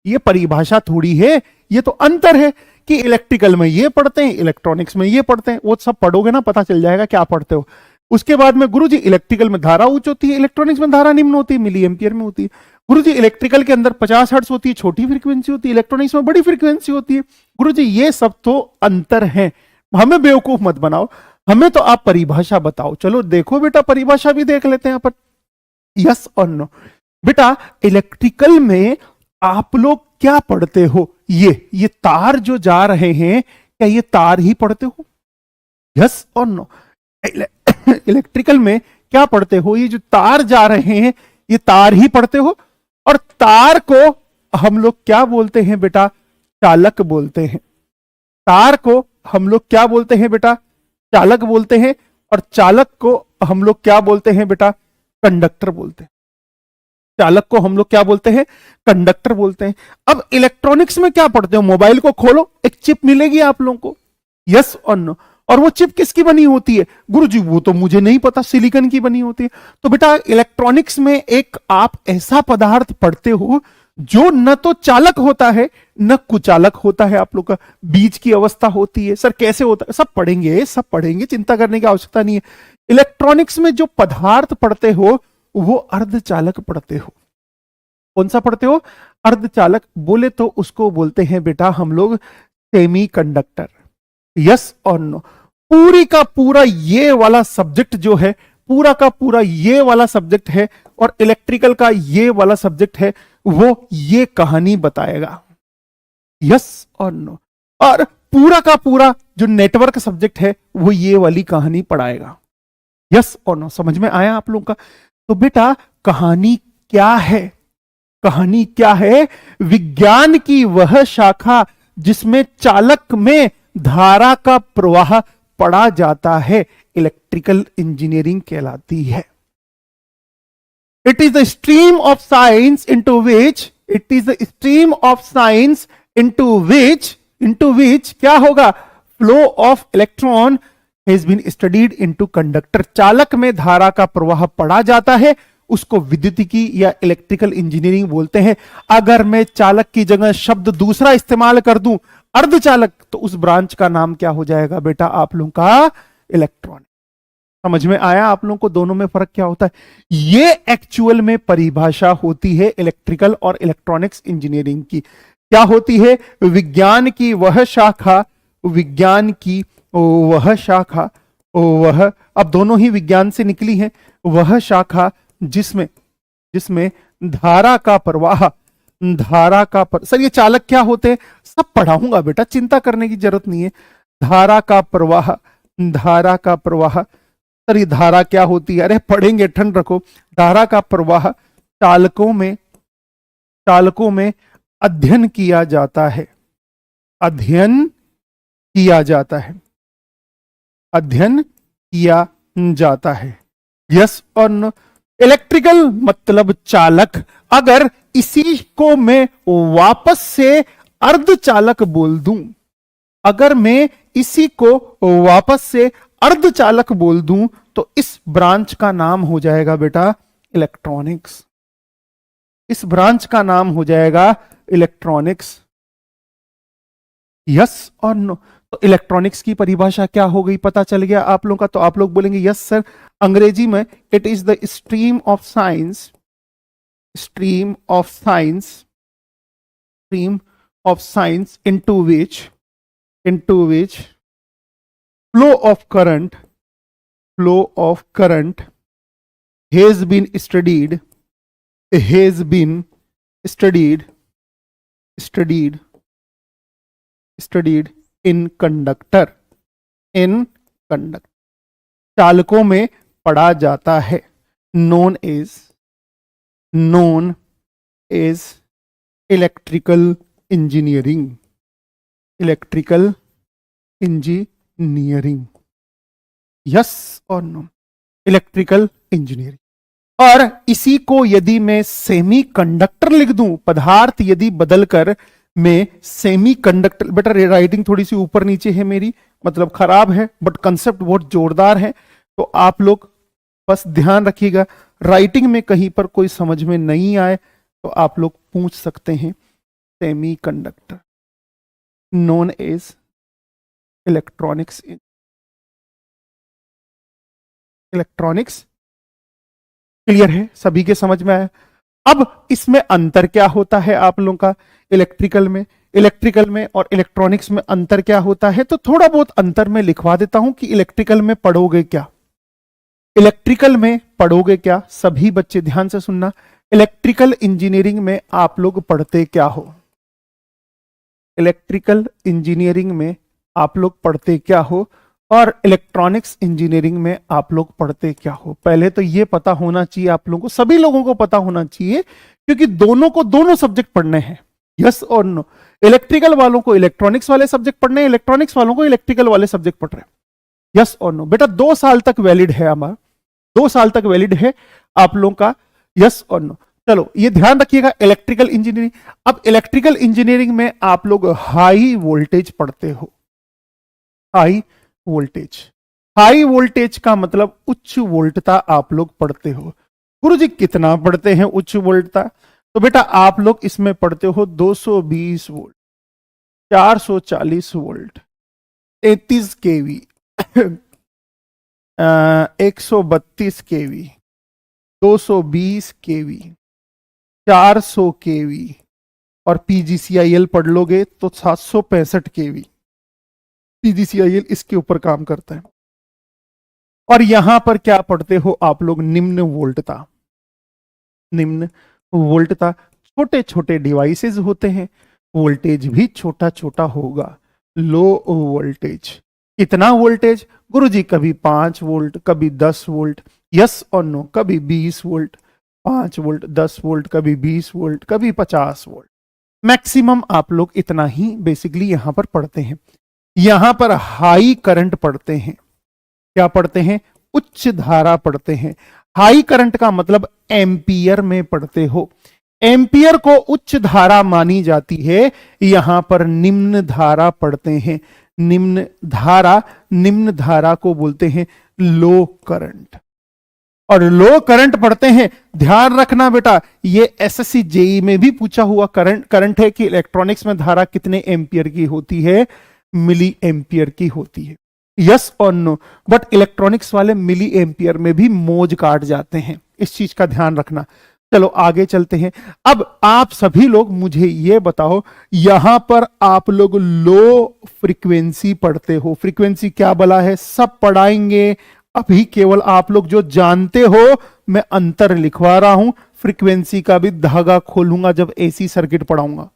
ये परिभाषा थोड़ी है, ये तो अंतर है कि इलेक्ट्रिकल में ये पढ़ते हैं, इलेक्ट्रॉनिक्स में ये पढ़ते हैं। वो सब पढ़ोगे ना, पता चल जाएगा क्या पढ़ते हो। उसके बाद में गुरुजी इलेक्ट्रिकल में धारा उच्च होती है, इलेक्ट्रॉनिक्स में धारा निम्न होती है, मिली एम्पियर में होती है। गुरुजी इलेक्ट्रिकल के अंदर 50 हर्ट्ज होती है, छोटी फ्रीक्वेंसी होती है, इलेक्ट्रॉनिक्स में बड़ी फ्रीक्वेंसी होती है। गुरुजी ये सब तो अंतर है, हमें बेवकूफ मत बनाओ, हमें तो आप परिभाषा बताओ। चलो देखो बेटा, परिभाषा भी देख लेते हैं अपन, यस और नो। बेटा इलेक्ट्रिकल में आप लोग क्या पढ़ते हो? ये तार जो जा रहे हैं, क्या ये तार ही पढ़ते हो? यस और नो। इलेक्ट्रिकल में क्या पढ़ते हो? ये जो तार जा रहे हैं, ये तार ही पढ़ते हो। और तार को हम लोग क्या बोलते हैं बेटा? चालक बोलते हैं। तार को हम लोग क्या बोलते हैं बेटा? चालक बोलते हैं। और चालक को हम लोग क्या बोलते हैं बेटा? कंडक्टर बोलते हैं। चालक को हम लोग क्या बोलते हैं? कंडक्टर बोलते हैं। अब इलेक्ट्रॉनिक्स में क्या पढ़ते हो? मोबाइल को खोलो, एक चिप मिलेगी आप लोगों को, यस और नो। और वो चिप किसकी बनी होती है? गुरुजी वो तो मुझे नहीं पता, सिलिकॉन की बनी होती है। तो बेटा इलेक्ट्रॉनिक्स में एक आप ऐसा पदार्थ पढ़ते हो जो न तो चालक होता है न कुचालक होता है, आप लोग का बीच की अवस्था होती है। सर कैसे होता है? सब पढ़ेंगे, सब पढ़ेंगे, चिंता करने की आवश्यकता नहीं है। इलेक्ट्रॉनिक्स में जो पदार्थ पढ़ते हो वो अर्धचालक पढ़ते हो। कौन सा पढ़ते हो? अर्धचालक। बोले तो उसको बोलते हैं बेटा हम लोग सेमी कंडक्टर, यस और नो। पूरी का पूरा ये वाला सब्जेक्ट जो है, पूरा का पूरा ये वाला सब्जेक्ट है, और इलेक्ट्रिकल का ये वाला सब्जेक्ट है, वो ये कहानी बताएगा, यस और नो। और पूरा का पूरा जो नेटवर्क सब्जेक्ट है वो ये वाली कहानी पढ़ाएगा, यस और नो। समझ में आया आप लोगों का? तो बेटा कहानी क्या है? कहानी क्या है? विज्ञान की वह शाखा जिसमें चालक में धारा का प्रवाह पढ़ा जाता है, इलेक्ट्रिकल इंजीनियरिंग कहलाती है। It is the stream of science into which, it is the stream of science into which क्या होगा? Flow of electron has been studied into conductor. चालक में धारा का प्रवाह पढ़ा जाता है, उसको विद्युतिकी या इलेक्ट्रिकल इंजीनियरिंग बोलते हैं। अगर मैं चालक की जगह शब्द दूसरा इस्तेमाल कर दूं, अर्धचालक, तो उस ब्रांच का नाम क्या हो जाएगा बेटा आप लोगों का? इलेक्ट्रॉनिक। समझ में आया आप लोगों को दोनों में फर्क क्या होता है? ये एक्चुअल में परिभाषा होती है इलेक्ट्रिकल और इलेक्ट्रॉनिक्स इंजीनियरिंग की। क्या होती है? विज्ञान की वह शाखा, विज्ञान की वह शाखा, वह, अब दोनों ही विज्ञान से निकली हैं, वह शाखा जिसमें धारा का प्रवाह, सर ये चालक क्या होते हैं? सब पढ़ाऊंगा बेटा, चिंता करने की जरूरत नहीं है। धारा का प्रवाह, धारा का प्रवाह, सर ये धारा क्या होती है? अरे पढ़ेंगे, ठंड रखो। धारा का प्रवाह चालकों में अध्ययन किया जाता है, अध्ययन किया जाता है, अध्ययन किया जाता है, यस और नो। इलेक्ट्रिकल मतलब चालक। अगर इसी को मैं वापस से अर्धचालक बोल दूं, अगर मैं इसी को वापस से अर्धचालक बोल दूं, तो इस ब्रांच का नाम हो जाएगा बेटा इलेक्ट्रॉनिक्स। इस ब्रांच का नाम हो जाएगा इलेक्ट्रॉनिक्स, यस और नो। तो इलेक्ट्रॉनिक्स की परिभाषा क्या हो गई, पता चल गया आप लोगों का? तो आप लोग बोलेंगे यस सर। अंग्रेजी में it is the stream of science, stream of science, stream of science into which flow of current has been studied in conductor, चालकों में पढ़ा जाता है, known as electrical engineering, yes और नो, इलेक्ट्रिकल इंजीनियरिंग। और इसी को यदि मैं सेमी कंडक्टर लिख दूं, पदार्थ यदि बदलकर मैं सेमी कंडक्टर, बेटा राइटिंग थोड़ी सी ऊपर नीचे है मेरी, मतलब खराब है, बट कंसेप्ट बहुत जोरदार है। तो आप लोग बस ध्यान रखिएगा, राइटिंग में कहीं पर कोई समझ में नहीं आए तो आप लोग पूछ सकते हैं। Semiconductor known as electronics, clear है? सभी के समझ में आया? अब इसमें अंतर क्या होता है आप लोगों का? इलेक्ट्रिकल में और इलेक्ट्रॉनिक्स में अंतर क्या होता है? तो थोड़ा बहुत अंतर मैं लिखवा देता हूं कि इलेक्ट्रिकल में पढ़ोगे क्या। इलेक्ट्रिकल में पढ़ोगे क्या, सभी बच्चे ध्यान से सुनना। इलेक्ट्रिकल इंजीनियरिंग में आप लोग पढ़ते क्या हो? इलेक्ट्रिकल इंजीनियरिंग में आप लोग पढ़ते क्या हो और इलेक्ट्रॉनिक्स इंजीनियरिंग में आप लोग पढ़ते क्या हो? पहले तो ये पता होना चाहिए आप लोगों को, सभी लोगों को पता होना चाहिए, क्योंकि दोनों को दोनों सब्जेक्ट पढ़ने हैं। यस और नो? इलेक्ट्रिकल वालों को इलेक्ट्रॉनिक्स वाले सब्जेक्ट पढ़ने हैं, इलेक्ट्रॉनिक्स वालों को इलेक्ट्रिकल वाले सब्जेक्ट पढ़ रहे हैं। यस और नो? बेटा 2 साल तक वैलिड है हमारा, 2 साल तक वैलिड है आप लोगों का। यस और नो? चलो ये ध्यान रखिएगा, इलेक्ट्रिकल इंजीनियरिंग। अब इलेक्ट्रिकल इंजीनियरिंग में आप लोग हाई वोल्टेज पढ़ते हो। हाई वोल्टेज, हाई वोल्टेज का मतलब उच्च वोल्टता आप लोग पढ़ते हो। गुरुजी कितना पढ़ते हैं उच्च वोल्टता? तो बेटा आप लोग इसमें पढ़ते हो 220 वोल्ट, 440 वोल्ट, 33 केवी, 132 केवी, 220 केवी, 400 केवी और पीजीसीआईएल पढ़ लोगे तो 765 केवी। पीजीसीआईएल इसके ऊपर काम करता है। और यहां पर क्या पढ़ते हो आप लोग? निम्न वोल्टता। निम्न वोल्टता, छोटे छोटे डिवाइसेस होते हैं, वोल्टेज भी छोटा छोटा होगा। लो वोल्टेज, कितना वोल्टेज? गुरुजी कभी 5 वोल्ट, कभी 10 वोल्ट। यस और नो? कभी 20 वोल्ट, 5 वोल्ट, 10 वोल्ट, कभी 20 वोल्ट, कभी 50 वोल्ट। मैक्सिमम आप लोग इतना ही बेसिकली यहां पर पढ़ते हैं। यहां पर हाई करंट पढ़ते हैं। क्या पढ़ते हैं? उच्च धारा पढ़ते हैं। हाई करंट का मतलब एम्पियर में पढ़ते हो। एम्पियर को उच्च धारा मानी जाती है, यहां पर निम्न धारा पढ़ते हैं। निम्न धारा को बोलते हैं लो करंट। और लो करंट पढ़ते हैं। ध्यान रखना बेटा, ये एसएससी जेई में भी पूछा हुआ करंट है कि इलेक्ट्रॉनिक्स में धारा कितने एम्पियर की होती है? मिली एम्पियर की होती है। यस और नो? बट इलेक्ट्रॉनिक्स वाले मिली एम्पियर में भी मौज काट जाते हैं, इस चीज का ध्यान रखना। चलो आगे चलते हैं। अब आप सभी लोग मुझे ये बताओ, यहां पर आप लोग लो फ्रीक्वेंसी पढ़ते हो। फ्रीक्वेंसी क्या बला है? सब पढ़ाएंगे। अभी केवल आप लोग जो जानते हो मैं अंतर लिखवा रहा हूं। फ्रीक्वेंसी का भी धागा खोलूंगा जब एसी सर्किट पढ़ाऊंगा।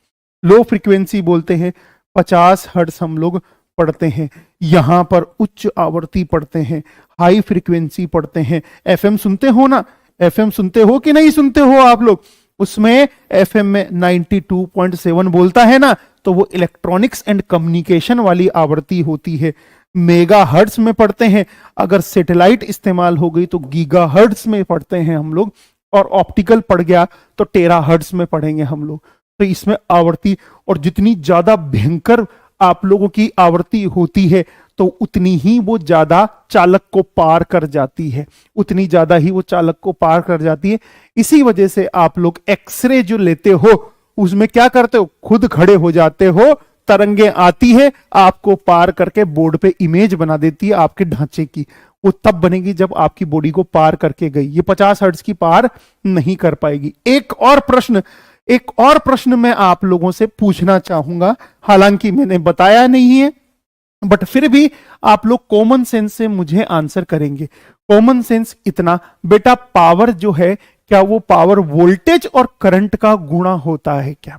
लो फ्रीक्वेंसी बोलते हैं 50 हर्ट्ज हम लोग पढ़ते हैं। यहां पर उच्च आवृत्ति पढ़ते हैं, हाई फ्रीक्वेंसी पढ़ते हैं। एफएम सुनते हो ना? एफएम सुनते हो कि नहीं सुनते हो आप लोग? उसमें एफएम में 92.7 बोलता है ना, तो वो इलेक्ट्रॉनिक्स एंड कम्युनिकेशन वाली आवृत्ति होती है। मेगा हर्ट्ज में पढ़ते हैं। अगर सैटेलाइट इस्तेमाल हो गई तो गीगा हर्ट्ज में पढ़ते हैं हम लोग। और ऑप्टिकल पढ़ गया तो टेरा हर्ट्ज में पढ़ेंगे हम लोग। तो इसमें आवृत्ति, और जितनी ज्यादा भयंकर आप लोगों की आवृत्ति होती है तो उतनी ही वो ज्यादा चालक को पार कर जाती है, उतनी ज्यादा ही वो चालक को पार कर जाती है। इसी वजह से आप लोग एक्सरे जो लेते हो उसमें क्या करते हो? खुद खड़े हो जाते हो, तरंगे आती है, आपको पार करके बोर्ड पे इमेज बना देती है आपके ढांचे की। वो तब बनेगी जब आपकी बॉडी को पार करके गई। ये 50 हर्ट्ज की पार नहीं कर पाएगी। एक और प्रश्न मैं आप लोगों से पूछना चाहूंगा, हालांकि मैंने बताया नहीं है, बट फिर भी आप लोग कॉमन सेंस से मुझे आंसर करेंगे। कॉमन सेंस इतना बेटा, पावर जो है क्या वो पावर वोल्टेज और करंट का गुणा होता है क्या?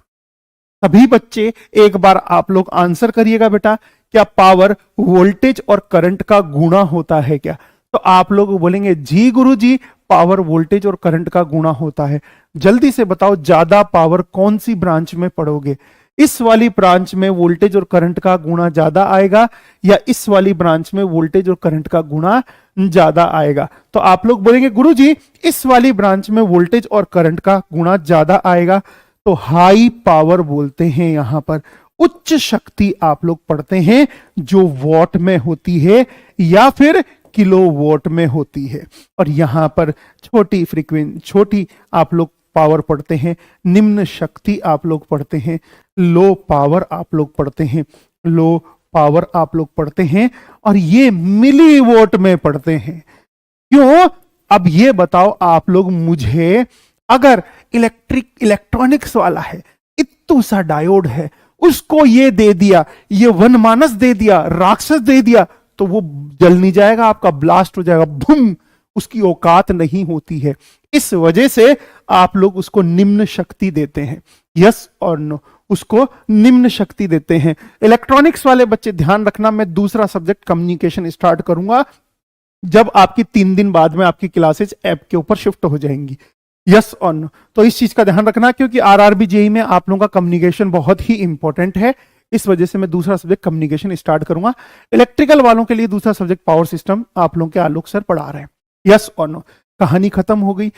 सभी बच्चे एक बार आप लोग आंसर करिएगा बेटा, क्या पावर वोल्टेज और करंट का गुणा होता है क्या? तो आप लोग बोलेंगे जी गुरुजी, पावर वोल्टेज और करंट का गुणा होता है। जल्दी से बताओ, ज्यादा पावर कौन सी ब्रांच में पढ़ोगे? इस वाली ब्रांच में वोल्टेज और करंट का गुणा ज्यादा आएगा, या इस वाली ब्रांच में वोल्टेज और करंट का गुणा ज्यादा आएगा? तो आप लोग बोलेंगे गुरुजी इस वाली ब्रांच में वोल्टेज और करंट का गुणा ज्यादा आएगा। तो हाई पावर बोलते हैं यहां पर। उच्च शक्ति आप लोग पढ़ते हैं जो वॉट में होती है या फिर किलोवाट में होती है। और यहां पर छोटी आप लोग पावर पढ़ते हैं, निम्न शक्ति आप लोग पढ़ते हैं, लो पावर आप लोग पढ़ते हैं, लो पावर आप लोग पढ़ते हैं, और ये मिलीवॉट में पढ़ते हैं। क्यों? अब ये बताओ आप लोग मुझे, अगर इलेक्ट्रॉनिक्स वाला है, इत्तू सा डायोड है, उसको ये दे दिया, ये वनमानस दे दिया, राक्षस दे दिया, तो वो जल नहीं जाएगा, आपका ब्लास्ट हो जाएगा, बूम, उसकी औकात नहीं होती है। इस वजह से आप लोग उसको निम्न शक्ति देते हैं, यस और नो, उसको निम्न शक्ति देते हैं। इलेक्ट्रॉनिक्स वाले बच्चे ध्यान रखना, मैं दूसरा सब्जेक्ट कम्युनिकेशन स्टार्ट करूंगा जब आपकी 3 दिन बाद में आपकी क्लासेज ऐप के ऊपर शिफ्ट हो जाएंगी, यस और नो। तो इस चीज का ध्यान रखना, क्योंकि आरआरबी जेई में आप लोगों का कम्युनिकेशन बहुत ही इंपॉर्टेंट है, इस वजह से मैं दूसरा सब्जेक्ट कम्युनिकेशन स्टार्ट करूंगा। इलेक्ट्रिकल वालों के लिए दूसरा सब्जेक्ट पावर सिस्टम आप लोगों के आलोक सर पढ़ा रहे हैं, यस और नो। कहानी खत्म हो गई।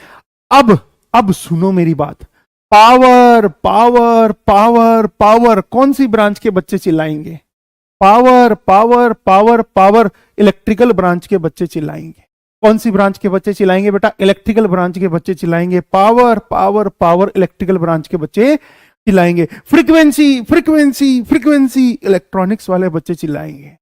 अब सुनो मेरी बात, पावर पावर पावर पावर, कौन सी ब्रांच के बच्चे चिल्लाएंगे? Power power power power, electrical branch के बच्चे चिल्लाएंगे। कौन सी ब्रांच के बच्चे चिल्लाएंगे बेटा? इलेक्ट्रिकल ब्रांच के बच्चे चिल्लाएंगे। Power power power, electrical branch के बच्चे चिल्लाएंगे। फ्रीक्वेंसी फ्रीक्वेंसी फ्रीक्वेंसी, इलेक्ट्रॉनिक्स वाले बच्चे चिल्लाएंगे।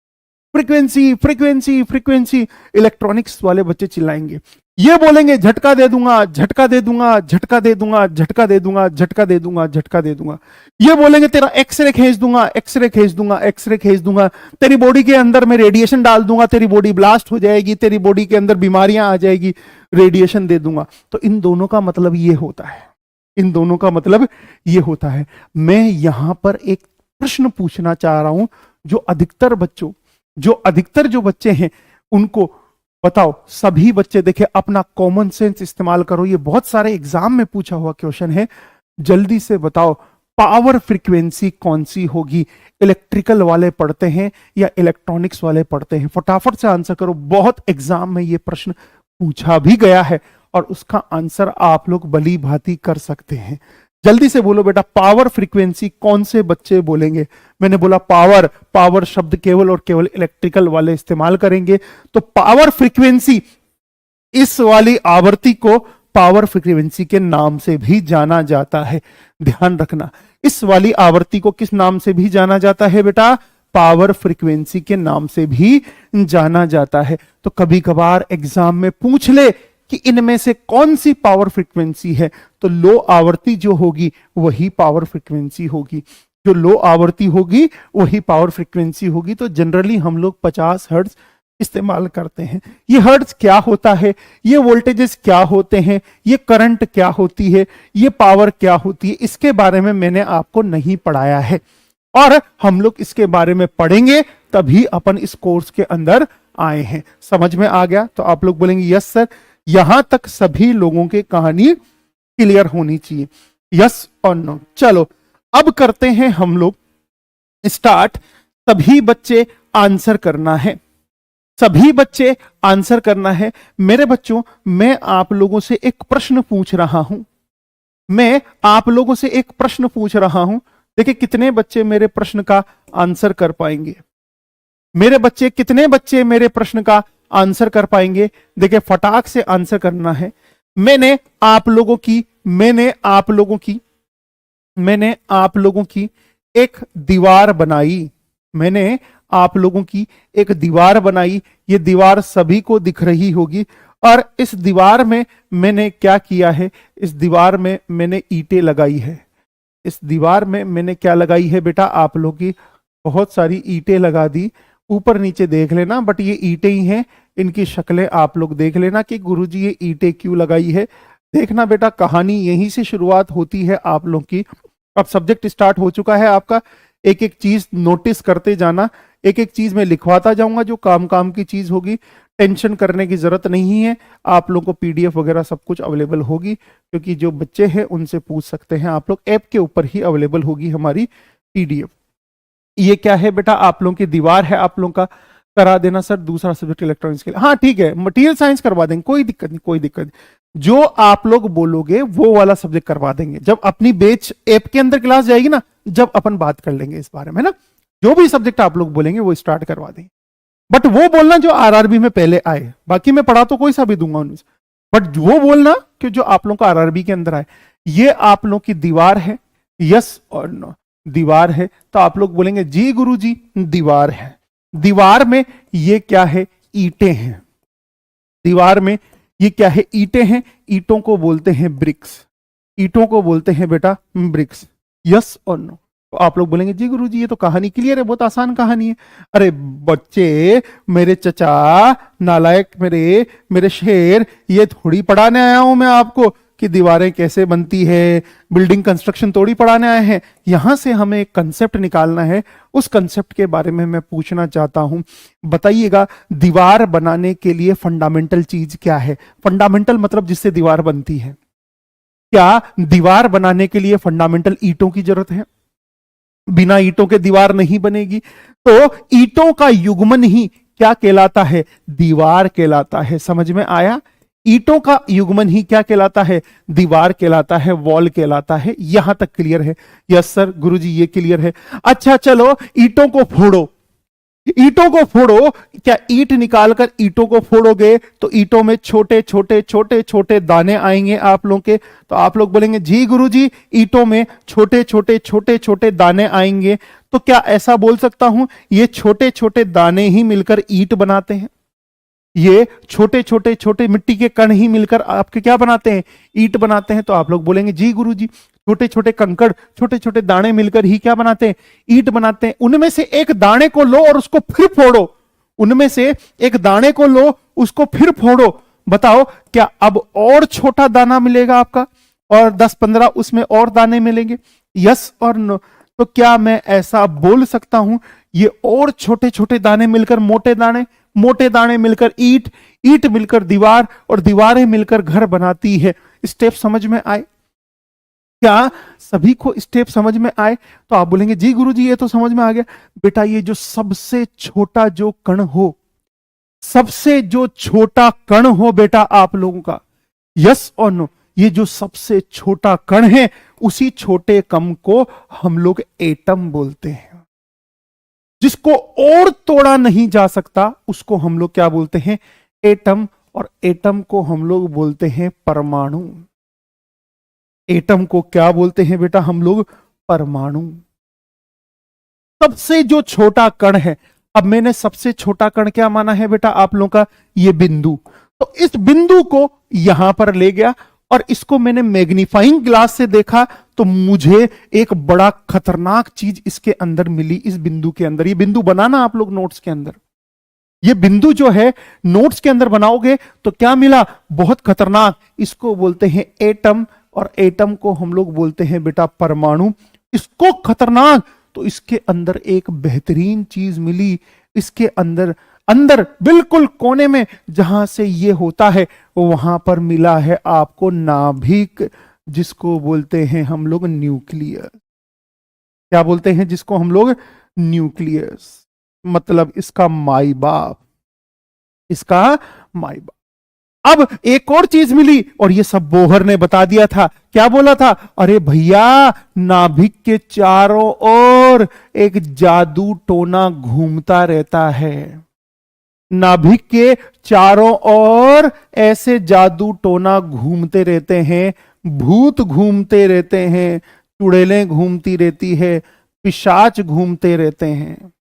फ्रीक्वेंसी फ्रीक्वेंसी फ्रीक्वेंसी, इलेक्ट्रॉनिक्स वाले बच्चे चिल्लाएंगे। ये बोलेंगे झटका दे दूंगा, झटका दे दूंगा, झटका दे दूंगा, झटका दे दूंगा, झटका दे दूंगा, झटका दे दूंगा। ये बोलेंगे तेरा एक्सरे खींच दूंगा, एक्सरे खींच दूंगा, एक्सरे खींच दूंगा, तेरी बॉडी के अंदर मैं रेडिएशन डाल दूंगा, तेरी बॉडी ब्लास्ट हो जाएगी, तेरी बॉडी के अंदर बीमारियां आ जाएगी, रेडिएशन दे दूंगा। तो इन दोनों का मतलब ये होता है, इन दोनों का मतलब ये होता है। मैं यहां पर एक प्रश्न पूछना चाह रहा हूं, जो अधिकतर जो बच्चे हैं उनको बताओ। सभी बच्चे देखे, अपना कॉमन सेंस इस्तेमाल करो, ये बहुत सारे एग्जाम में पूछा हुआ क्वेश्चन है। जल्दी से बताओ, पावर फ्रीक्वेंसी कौन सी होगी? इलेक्ट्रिकल वाले पढ़ते हैं या इलेक्ट्रॉनिक्स वाले पढ़ते हैं? फटाफट से आंसर करो। बहुत एग्जाम में ये प्रश्न पूछा भी गया है और उसका आंसर आप लोग भली भांति कर सकते हैं। जल्दी से बोलो बेटा, पावर फ्रीक्वेंसी कौन से बच्चे बोलेंगे? मैंने बोला पावर, पावर शब्द केवल और केवल इलेक्ट्रिकल वाले इस्तेमाल करेंगे। तो पावर फ्रीक्वेंसी, इस वाली आवृत्ति को पावर फ्रीक्वेंसी के नाम से भी जाना जाता है। ध्यान रखना, इस वाली आवृत्ति को किस नाम से भी जाना जाता है बेटा? पावर फ्रीक्वेंसी के नाम से भी जाना जाता है। तो कभी कभार एग्जाम में पूछ ले कि इनमें से कौन सी पावर फ्रीक्वेंसी है, तो लो आवृत्ति जो होगी वही पावर फ्रीक्वेंसी होगी, जो लो आवृत्ति होगी वही पावर फ्रीक्वेंसी होगी। तो जनरली हम लोग 50 हर्ट्ज इस्तेमाल करते हैं। ये हर्ट्ज क्या होता है, ये वोल्टेजेस क्या होते हैं, ये करंट क्या होती है, ये पावर क्या होती है, इसके बारे में मैंने आपको नहीं पढ़ाया है, और हम लोग इसके बारे में पढ़ेंगे तभी अपन इस कोर्स के अंदर आए हैं। समझ में आ गया? तो आप लोग बोलेंगे यस सर। यहां तक सभी लोगों की कहानी क्लियर होनी चाहिए, यस और नो। चलो अब करते हैं हम लोग स्टार्ट। सभी बच्चे आंसर करना है, सभी बच्चे आंसर करना है। मेरे बच्चों, मैं आप लोगों से एक प्रश्न पूछ रहा हूं, मैं आप लोगों से एक प्रश्न पूछ रहा हूं। देखिए कितने बच्चे मेरे प्रश्न का आंसर कर पाएंगे। मेरे बच्चे, कितने बच्चे मेरे प्रश्न का आंसर कर पाएंगे? देखिए फटाक से आंसर करना है। मैंने आप लोगों की एक दीवार बनाई, मैंने आप लोगों की एक दीवार बनाई। ये दीवार सभी को दिख रही होगी, और इस दीवार में मैंने क्या किया है? इस दीवार में मैंने ईंटें लगाई है। इस दीवार में मैंने क्या लगाई है बेटा? आप लोगों की बहुत सारी ईंटें लगा दी। ऊपर नीचे देख लेना, बट ये ईंटें ही हैं, इनकी शक्लें आप लोग देख लेना कि गुरुजी ये ईंटें क्यों लगाई है। देखना बेटा, कहानी यहीं से शुरुआत होती है आप लोग की। अब सब्जेक्ट स्टार्ट हो चुका है आपका, एक एक चीज नोटिस करते जाना, एक एक चीज में लिखवाता जाऊंगा, जो काम की चीज होगी। टेंशन करने की जरूरत नहीं है, आप लोगों को पीडीएफ वगैरह सब कुछ अवेलेबल होगी, क्योंकि जो बच्चे हैं उनसे पूछ सकते हैं आप लोग, ऐप के ऊपर ही अवेलेबल होगी हमारी पीडीएफ। ये क्या है बेटा? आप लोगों की दीवार है, आप लोगों का करा देना सर दूसरा सब्जेक्ट इलेक्ट्रॉनिक्स के लिए। हाँ ठीक है, मटेरियल साइंस करवा देंगे, कोई दिक्कत नहीं, कोई दिक्कत नहीं। जो आप लोग बोलोगे वो वाला सब्जेक्ट करवा देंगे। जब अपनी बैच ऐप के अंदर क्लास जाएगी ना, जब अपन बात कर लेंगे इस बारे में ना, जो भी सब्जेक्ट आप लोग बोलेंगे वो स्टार्ट करवा देंगे। बट वो बोलना जो आरआरबी में पहले आए, बाकी मैं पढ़ा तो कोई सा भी दूंगा उन्हें, बट वो बोलना कि जो आप लोगों का आरआरबी के अंदर आए। ये आप लोगों की दीवार है, यस और नो? दीवार है, तो आप लोग बोलेंगे जी गुरुजी दीवार है। दीवार में ये क्या है? ईंटें हैं। दीवार में ये क्या है? ईंटें हैं। ईंटों को बोलते हैं ब्रिक्स। ईंटों को बोलते हैं बेटा ब्रिक्स। यस और नो? तो आप लोग बोलेंगे जी गुरुजी ये तो कहानी क्लियर है, बहुत आसान कहानी है। अरे बच्चे, मेरे चचा, नालायक मेरे मेरे शेर, ये थोड़ी पढ़ाने आया हूं मैं आपको कि दीवारें कैसे बनती है, बिल्डिंग कंस्ट्रक्शन थोड़ी पढ़ाने आए हैं। यहां से हमें एक कंसेप्ट निकालना है, उस कंसेप्ट के बारे में मैं पूछना चाहता हूं। बताइएगा, दीवार बनाने के लिए फंडामेंटल चीज क्या है? फंडामेंटल मतलब जिससे दीवार बनती है। क्या दीवार बनाने के लिए फंडामेंटल ईंटों की जरूरत है? बिना ईंटों के दीवार नहीं बनेगी। तो ईंटों का युग्मन ही क्या कहलाता है? दीवार कहलाता है। समझ में आया? ईंटों का युग्मन ही क्या कहलाता है? दीवार कहलाता है, वॉल कहलाता है। यहां तक क्लियर है? यस सर गुरुजी ये क्लियर है। अच्छा चलो, ईंटों को फोड़ो, ईंटों को फोड़ो। क्या ईंट निकालकर ईंटों को फोड़ोगे तो ईंटों में छोटे छोटे छोटे छोटे दाने आएंगे आप लोगों के? तो आप लोग बोलेंगे जी गुरुजी ईंटों में छोटे छोटे छोटे छोटे दाने आएंगे। तो क्या ऐसा बोल सकता हूं ये छोटे छोटे दाने ही मिलकर ईंट बनाते हैं? ये छोटे छोटे छोटे मिट्टी के कण ही मिलकर आपके क्या बनाते हैं? ईंट बनाते हैं। तो आप लोग बोलेंगे जी गुरुजी छोटे छोटे कंकड़, छोटे छोटे दाने मिलकर ही क्या बनाते हैं? ईंट बनाते हैं। उनमें से एक दाने को लो और उसको फिर फोड़ो, उनमें से एक दाने को लो उसको फिर फोड़ो। बताओ क्या अब और छोटा दाना मिलेगा आपका, और 10-15 उसमें और दाने मिलेंगे? यस और नो? तो क्या मैं ऐसा बोल सकता हूं ये और छोटे छोटे दाने मिलकर मोटे दाने, मोटे दाने मिलकर ईंट, ईंट मिलकर दीवार, और दीवारें मिलकर घर बनाती है? स्टेप समझ में आए? क्या सभी को स्टेप समझ में आए? तो आप बोलेंगे जी गुरुजी ये तो समझ में आ गया। बेटा ये जो सबसे छोटा जो कण हो, सबसे जो छोटा कण हो बेटा आप लोगों का, यस और नो? ये जो सबसे छोटा कण है, उसी छोटे कण को हम लोग एटम बोलते हैं। जिसको और तोड़ा नहीं जा सकता उसको हम लोग क्या बोलते हैं? एटम। और एटम को हम लोग बोलते हैं परमाणु। एटम को क्या बोलते हैं बेटा हम लोग? परमाणु। सबसे जो छोटा कण है, अब मैंने सबसे छोटा कण क्या माना है बेटा आप लोगों का? ये बिंदु। तो इस बिंदु को यहां पर ले गया और इसको मैंने मैग्नीफाइंग ग्लास से देखा तो मुझे एक बड़ा खतरनाक चीज इसके अंदर मिली, इस बिंदु के अंदर। ये बिंदु बनाना आप लोग नोट्स के अंदर, ये बिंदु जो है नोट्स के अंदर बनाओगे तो क्या मिला? बहुत खतरनाक। इसको बोलते हैं एटम, और एटम को हम लोग बोलते हैं बेटा परमाणु। इसको खतरनाक, तो इसके अंदर एक बेहतरीन चीज मिली। इसके अंदर अंदर बिल्कुल कोने में जहां से ये होता है वहां पर मिला है आपको नाभिक, जिसको बोलते हैं हम लोग न्यूक्लियस। क्या बोलते हैं जिसको हम लोग? न्यूक्लियस। मतलब इसका माई बाप, इसका माई बाप। अब एक और चीज मिली, और ये सब बोहर ने बता दिया था। क्या बोला था? अरे भैया नाभिक के चारों ओर एक जादू टोना घूमता रहता है। नाभिक के चारों ओर ऐसे जादू टोना घूमते रहते हैं, भूत घूमते रहते हैं, चुड़ैलें घूमती रहती है, पिशाच घूमते रहते हैं।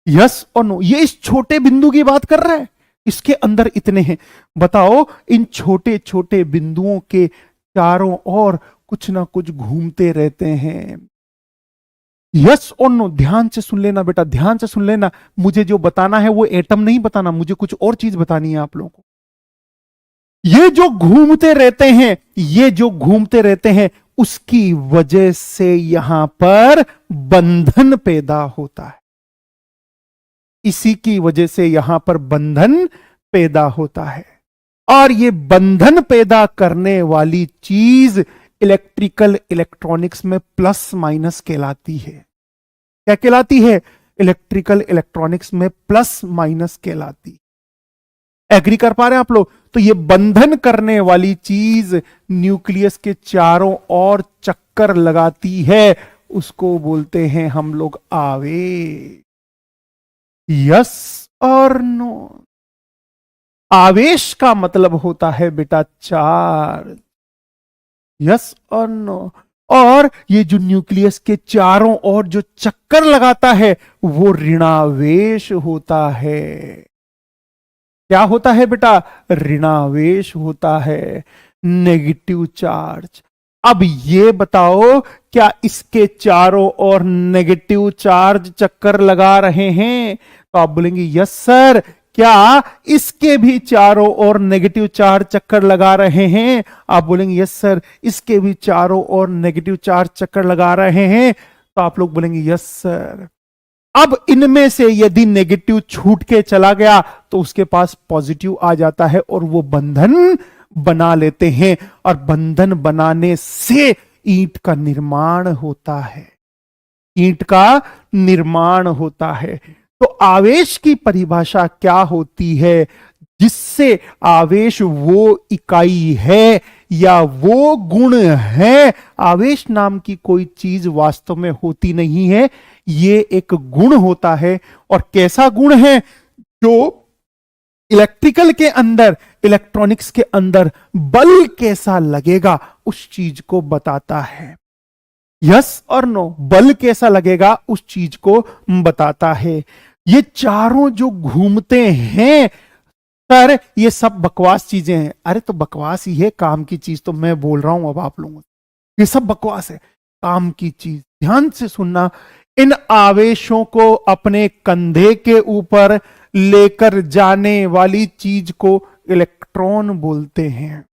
यस और नो? ये इस छोटे बिंदु की बात कर रहा है, इसके अंदर इतने हैं। बताओ इन छोटे छोटे बिंदुओं के चारों ओर कुछ ना कुछ घूमते रहते हैं। यस और नो? ध्यान से सुन लेना बेटा, ध्यान से सुन लेना। मुझे जो बताना है वो एटम नहीं बताना, मुझे कुछ और चीज बतानी है आप लोगों को। ये जो घूमते रहते हैं, ये जो घूमते रहते हैं, उसकी वजह से यहां पर बंधन पैदा होता है। इसी की वजह से यहां पर बंधन पैदा होता है। और ये बंधन पैदा करने वाली चीज इलेक्ट्रिकल इलेक्ट्रॉनिक्स में प्लस माइनस कहलाती है। क्या कहलाती है? इलेक्ट्रिकल इलेक्ट्रॉनिक्स में प्लस माइनस कहलाती। एग्री कर पा रहे हैं आप लोग? तो ये बंधन करने वाली चीज न्यूक्लियस के चारों ओर चक्कर लगाती है, उसको बोलते हैं हम लोग आवेश। यस और नो? आवेश का मतलब होता है बेटा चार्ज। यस और नो? और ये जो न्यूक्लियस के चारों ओर जो चक्कर लगाता है वो ऋणावेश होता है। क्या होता है बेटा? ऋणावेश होता है, नेगेटिव चार्ज। अब ये बताओ, क्या इसके चारों ओर नेगेटिव चार्ज चक्कर लगा रहे हैं? तो आप बोलेंगे यस सर। क्या इसके भी चारों ओर नेगेटिव चार्ज चक्कर लगा रहे हैं? आप बोलेंगे यस सर, इसके भी चारों ओर नेगेटिव चार्ज चक्कर लगा रहे हैं। तो आप लोग बोलेंगे यस सर। अब इनमें से यदि नेगेटिव छूट के चला गया तो उसके पास पॉजिटिव आ जाता है और वो बंधन बना लेते हैं, और बंधन बनाने से ईंट का निर्माण होता है। ईंट का निर्माण होता है। तो आवेश की परिभाषा क्या होती है? जिससे आवेश वो इकाई है या वो गुण है। आवेश नाम की कोई चीज वास्तव में होती नहीं है, ये एक गुण होता है। और कैसा गुण है? जो इलेक्ट्रिकल के अंदर, इलेक्ट्रॉनिक्स के अंदर बल कैसा लगेगा उस चीज को बताता है। यस और नो, बल कैसा लगेगा उस चीज को बताता है। ये चारों जो घूमते हैं सर, ये सब बकवास चीजें हैं। अरे तो बकवास ही है, काम की चीज तो मैं बोल रहा हूं अब आप लोगों से, ये सब बकवास है, काम की चीज। ध्यान से सुनना, इन आवेशों को अपने कंधे के ऊपर लेकर जाने वाली चीज को इलेक्ट्रॉन बोलते हैं।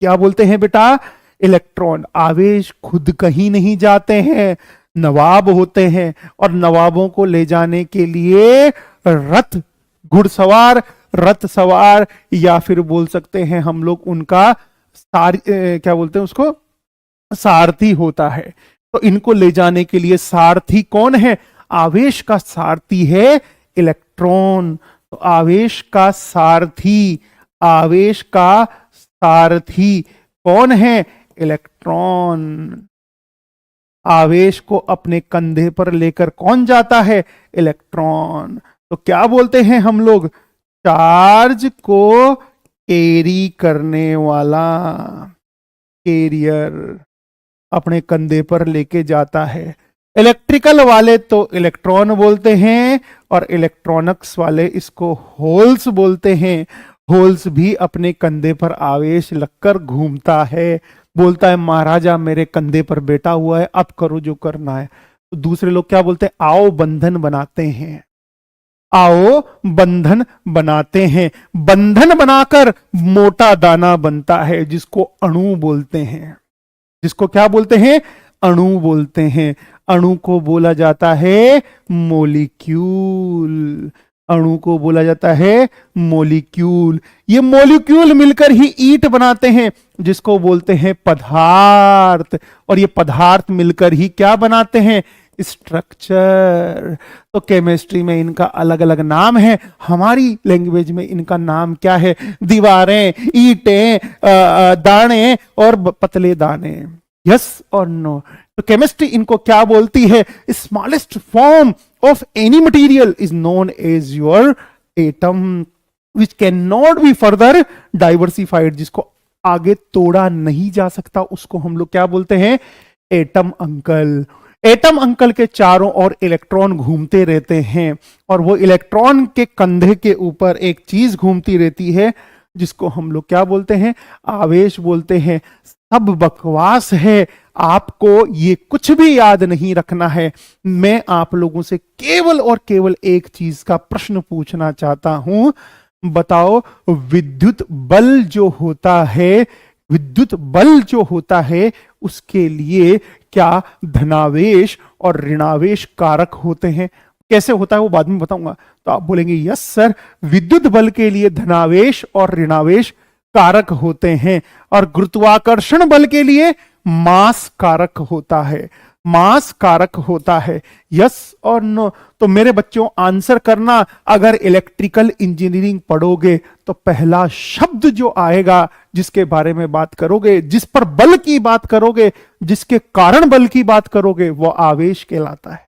क्या बोलते हैं बेटा? इलेक्ट्रॉन। आवेश खुद कहीं नहीं जाते हैं, नवाब होते हैं, और नवाबों को ले जाने के लिए रथ, घुड़सवार, रथ सवार, या फिर बोल सकते हैं हम लोग उनका क्या बोलते हैं उसको, सारथी होता है। तो इनको ले जाने के लिए सारथी कौन है? आवेश का सारथी है इलेक्ट्रॉन। तो आवेश का सारथी, आवेश का सारथी कौन है? इलेक्ट्रॉन। आवेश को अपने कंधे पर लेकर कौन जाता है? इलेक्ट्रॉन। तो क्या बोलते हैं हम लोग? चार्ज को कैरी करने वाला, कैरियर, अपने कंधे पर लेके जाता है। इलेक्ट्रिकल वाले तो इलेक्ट्रॉन बोलते हैं, और इलेक्ट्रॉनिक्स वाले इसको होल्स बोलते हैं। होल्स भी अपने कंधे पर आवेश लगकर घूमता है, बोलता है महाराजा मेरे कंधे पर बैठा हुआ है, अब करो जो करना है। तो दूसरे लोग क्या बोलते हैं? आओ बंधन बनाते हैं, आओ बंधन बनाते हैं। बंधन बनाकर मोटा दाना बनता है, जिसको अणु बोलते हैं। जिसको क्या बोलते हैं? अणु बोलते हैं। अणु को बोला जाता है मोलिक्यूल। अणु को बोला जाता है मोलिक्यूल। ये मोलिक्यूल मिलकर ही ईंट बनाते हैं, जिसको बोलते हैं पदार्थ। और ये पदार्थ मिलकर ही क्या बनाते हैं? स्ट्रक्चर। तो केमिस्ट्री में इनका अलग अलग नाम है, हमारी लैंग्वेज में इनका नाम क्या है? दीवारें, ईंटें, दाने और पतले दाने। यस और नो? तो केमिस्ट्री इनको क्या बोलती है? Smallest form of any material is known as your atom, which can not be further diversified. जिसको आगे तोड़ा नहीं जा सकता, उसको हम लोग क्या बोलते हैं? Atom uncle. एटम अंकल के चारों ओर इलेक्ट्रॉन घूमते रहते हैं, और वो इलेक्ट्रॉन के कंधे के ऊपर एक चीज घूमती रहती है, जिसको हम लोग क्या बोलते हैं? आवेश बोलते हैं। सब बकवास है, आपको ये कुछ भी याद नहीं रखना है। मैं आप लोगों से केवल और केवल एक चीज का प्रश्न पूछना चाहता हूं। बताओ, विद्युत बल जो होता है, विद्युत बल जो होता है, उसके लिए क्या धनावेश और ऋणावेश कारक होते हैं? कैसे होता है वो बाद में बताऊंगा। तो आप बोलेंगे यस सर, विद्युत बल के लिए धनावेश और ऋणावेश कारक होते हैं, और गुरुत्वाकर्षण बल के लिए मास कारक होता है। मास कारक होता है। यस और नो? तो मेरे बच्चों आंसर करना। अगर इलेक्ट्रिकल इंजीनियरिंग पढ़ोगे तो पहला शब्द जो आएगा, जिसके बारे में बात करोगे, जिस पर बल की बात करोगे, जिसके कारण बल की बात करोगे, वो आवेश कहलाता है।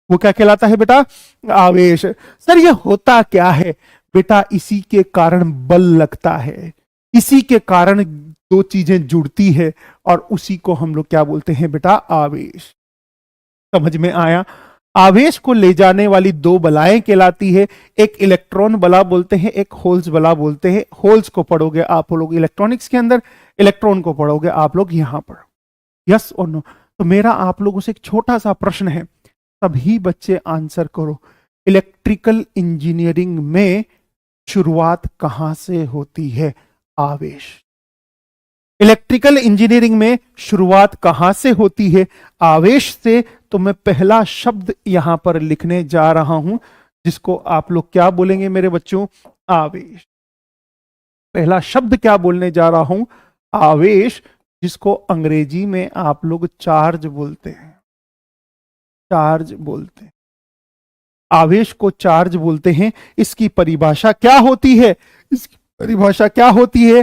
वो क्या कहलाता है बेटा? आवेश। सर ये होता क्या है? बेटा इसी के कारण बल लगता है, इसी के कारण दो चीजें जुड़ती है, और उसी को हम लोग क्या बोलते हैं बेटा? आवेश। समझ में आया? आवेश को ले जाने वाली दो बलाएं कहलाती है, एक इलेक्ट्रॉन बला बोलते हैं, एक होल्स बला बोलते हैं। होल्स को पढ़ोगे आप लोग इलेक्ट्रॉनिक्स के अंदर, इलेक्ट्रॉन को पढ़ोगे आप लोग यहां पर। यस और नो? तो मेरा आप लोगों से एक छोटा सा प्रश्न है, सभी बच्चे आंसर करो। इलेक्ट्रिकल इंजीनियरिंग में शुरुआत कहां से होती है? आवेश। इलेक्ट्रिकल इंजीनियरिंग में शुरुआत कहां से होती है? आवेश से। तो मैं पहला शब्द यहां पर लिखने जा रहा हूं, जिसको आप लोग क्या बोलेंगे मेरे बच्चों? आवेश। पहला शब्द क्या बोलने जा रहा हूं? आवेश, जिसको अंग्रेजी में आप लोग चार्ज बोलते हैं। चार्ज बोलते हैं, आवेश को चार्ज बोलते हैं। इसकी परिभाषा क्या होती है? इसकी परिभाषा क्या होती है?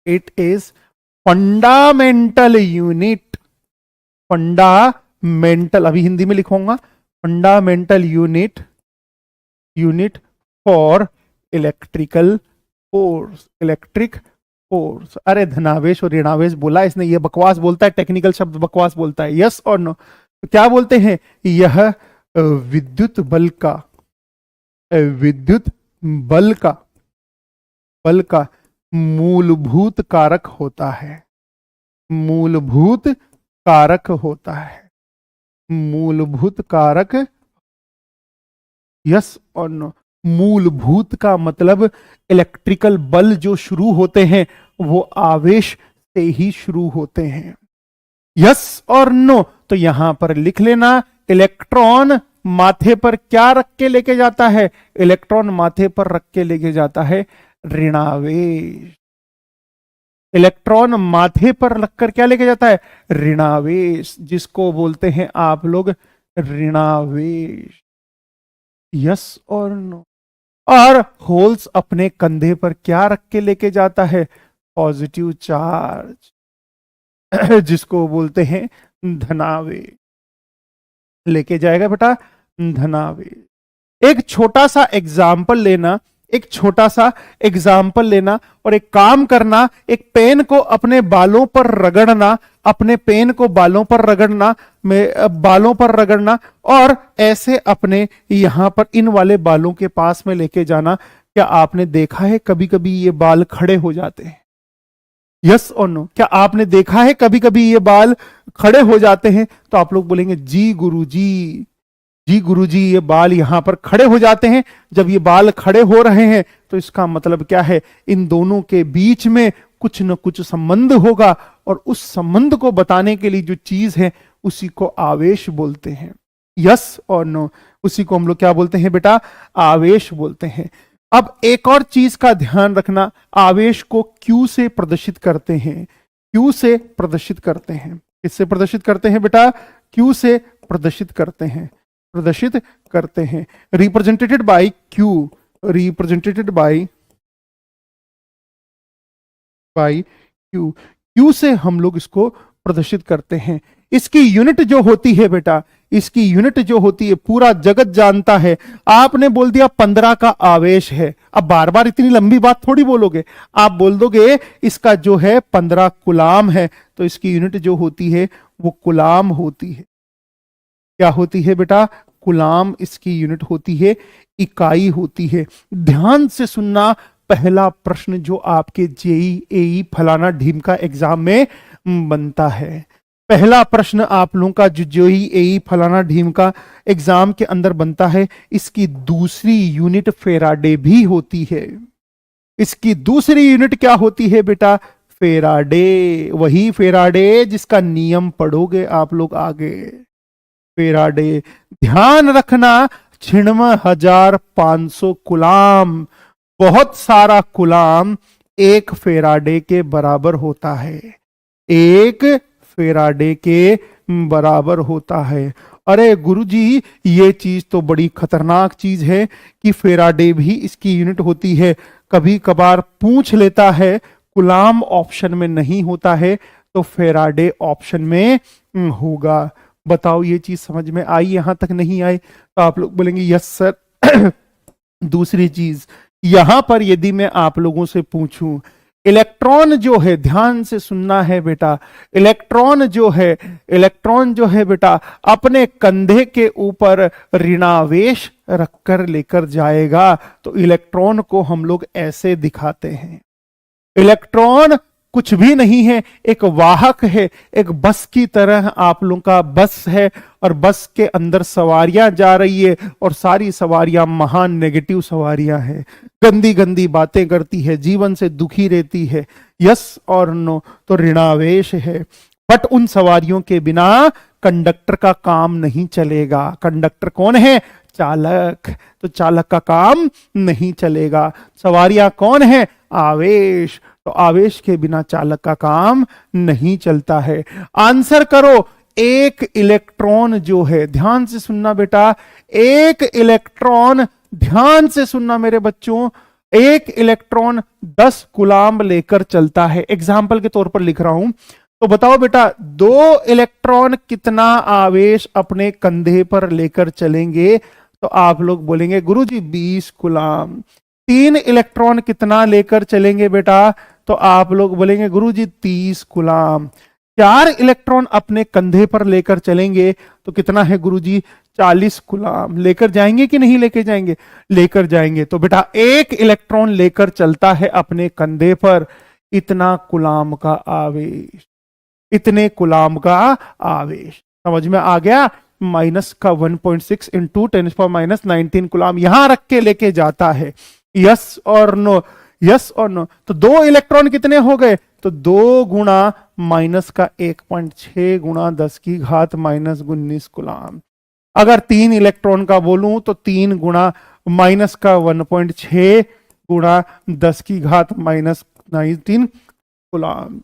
It is fundamental unit. Fundamental, अभी हिंदी में लिखूंगा, fundamental unit for electrical force. Electric force. अरे धनावेश और ऋणावेश बोला इसने, ये बकवास बोलता है, टेक्निकल शब्द बकवास बोलता है। यस और नो? तो क्या बोलते हैं? यह विद्युत बल का मूलभूत कारक होता है। मूलभूत कारक होता है। मूलभूत कारक। यस और नो? मूलभूत का मतलब इलेक्ट्रिकल बल जो शुरू होते हैं वो आवेश से ही शुरू होते हैं। यस और नो? तो यहां पर लिख लेना, इलेक्ट्रॉन माथे पर क्या रख के लेके जाता है? इलेक्ट्रॉन माथे पर रख के लेके जाता है ऋणावेश। इलेक्ट्रॉन माथे पर रखकर क्या लेके जाता है? ऋणावेश, जिसको बोलते हैं आप लोग ऋणावेश। यस और नो? और होल्स अपने कंधे पर क्या रख के लेके जाता है? पॉजिटिव चार्ज, जिसको बोलते हैं धनावेश। लेके जाएगा बेटा धनावेश। एक छोटा सा एग्जाम्पल लेना, और एक काम करना, एक पेन को अपने बालों पर रगड़ना, बालों पर रगड़ना और ऐसे अपने यहां पर इन वाले बालों के पास में लेके जाना। क्या आपने देखा है कभी कभी ये बाल खड़े हो जाते हैं? यस और नो? क्या आपने देखा है कभी कभी ये बाल खड़े हो जाते हैं? तो आप लोग बोलेंगे जी गुरुजी, ये बाल यहां पर खड़े हो जाते हैं। जब ये बाल खड़े हो रहे हैं तो इसका मतलब क्या है? इन दोनों के बीच में कुछ न कुछ संबंध होगा, और उस संबंध को बताने के लिए जो चीज है उसी को आवेश बोलते हैं। यस और नो? उसी को हम लोग क्या बोलते हैं बेटा? आवेश बोलते हैं। अब एक और चीज का ध्यान रखना, आवेश को क्यू से प्रदर्शित करते हैं। किससे प्रदर्शित करते हैं बेटा? क्यू से प्रदर्शित करते हैं। रिप्रेजेंटेटेड बाय क्यू, क्यू से हम लोग इसको प्रदर्शित करते हैं। इसकी यूनिट जो होती है बेटा, पूरा जगत जानता है। आपने बोल दिया 15 का आवेश है, अब बार बार इतनी लंबी बात थोड़ी बोलोगे, आप बोल दोगे इसका जो है 15 कुलाम है, तो इसकी यूनिट जो होती है वो कुलाम होती है। क्या होती है बेटा? कुलाम इसकी यूनिट होती है, इकाई होती है। ध्यान से सुनना, पहला प्रश्न जो आपके जेई एई फलाना ढीम का एग्जाम में बनता है, पहला प्रश्न आप लोगों का जो जेई एई फलाना ढीम का एग्जाम के अंदर बनता है, इसकी दूसरी यूनिट फेराडे भी होती है। इसकी दूसरी यूनिट क्या होती है बेटा? फेराडे। वही फेराडे जिसका नियम पढ़ोगे आप लोग आगे। फेराडे। ध्यान रखना, 96,500 कुलाम, बहुत सारा कुलाम एक फेराडे के बराबर होता है। एक फेराडे के बराबर होता है। अरे गुरुजी, ये चीज तो बड़ी खतरनाक चीज है कि फेराडे भी इसकी यूनिट होती है। कभी कभार पूछ लेता है, कुलाम ऑप्शन में नहीं होता है तो फेराडे ऑप्शन में होगा। बताओ ये चीज समझ में आई? यहां तक नहीं आई तो आप लोग बोलेंगे यस सर। दूसरी चीज, यहां पर यदि मैं आप लोगों से पूछूं इलेक्ट्रॉन जो है, ध्यान से सुनना है बेटा, इलेक्ट्रॉन जो है बेटा अपने कंधे के ऊपर ऋणावेश रखकर लेकर जाएगा। तो इलेक्ट्रॉन को हम लोग ऐसे दिखाते हैं। इलेक्ट्रॉन कुछ भी नहीं है, एक वाहक है, एक बस की तरह आप लोगों का बस है, और बस के अंदर सवारियां जा रही है, और सारी सवारियां महान नेगेटिव सवारियां हैं, गंदी गंदी बातें करती है, जीवन से दुखी रहती है, यस और नो, तो ऋणावेश है। बट उन सवारियों के बिना कंडक्टर का काम नहीं चलेगा। कंडक्टर कौन है? चालक। तो चालक का काम नहीं चलेगा। सवारियां कौन है? आवेश। तो आवेश के बिना चालक का काम नहीं चलता है। आंसर करो, एक इलेक्ट्रॉन जो है, ध्यान से सुनना बेटा, एक इलेक्ट्रॉन, ध्यान से सुनना मेरे बच्चों, एक इलेक्ट्रॉन 10 कूलाम्ब लेकर चलता है। एग्जाम्पल के तौर पर लिख रहा हूं, तो बताओ बेटा 2 इलेक्ट्रॉन कितना आवेश अपने कंधे पर लेकर चलेंगे? तो आप लोग बोलेंगे गुरुजी 20 कूलाम्ब। 3 इलेक्ट्रॉन कितना लेकर चलेंगे बेटा? तो आप लोग बोलेंगे गुरुजी 30 कूलाम्ब। 4 इलेक्ट्रॉन अपने कंधे पर लेकर चलेंगे तो कितना है गुरुजी? 40 कूलाम्ब। लेकर जाएंगे कि नहीं लेकर जाएंगे? लेकर जाएंगे। तो बेटा एक इलेक्ट्रॉन लेकर चलता है अपने कंधे पर इतना कूलाम्ब का आवेश, इतने कूलाम्ब का आवेश। समझ में आ गया? माइनस का 1.6 इंटू 10⁻⁻19 कूलाम्ब यहां रख के लेके जाता है। यस और नो? यस और नो? तो 2 इलेक्ट्रॉन कितने हो गए? तो 2 गुणा माइनस का 1.6 गुणा 10⁻⁻19 कूलाम्ब। अगर 3 इलेक्ट्रॉन का बोलूं तो 3 गुणा माइनस का 1.6 गुणा 10⁻⁻19 कूलाम्ब।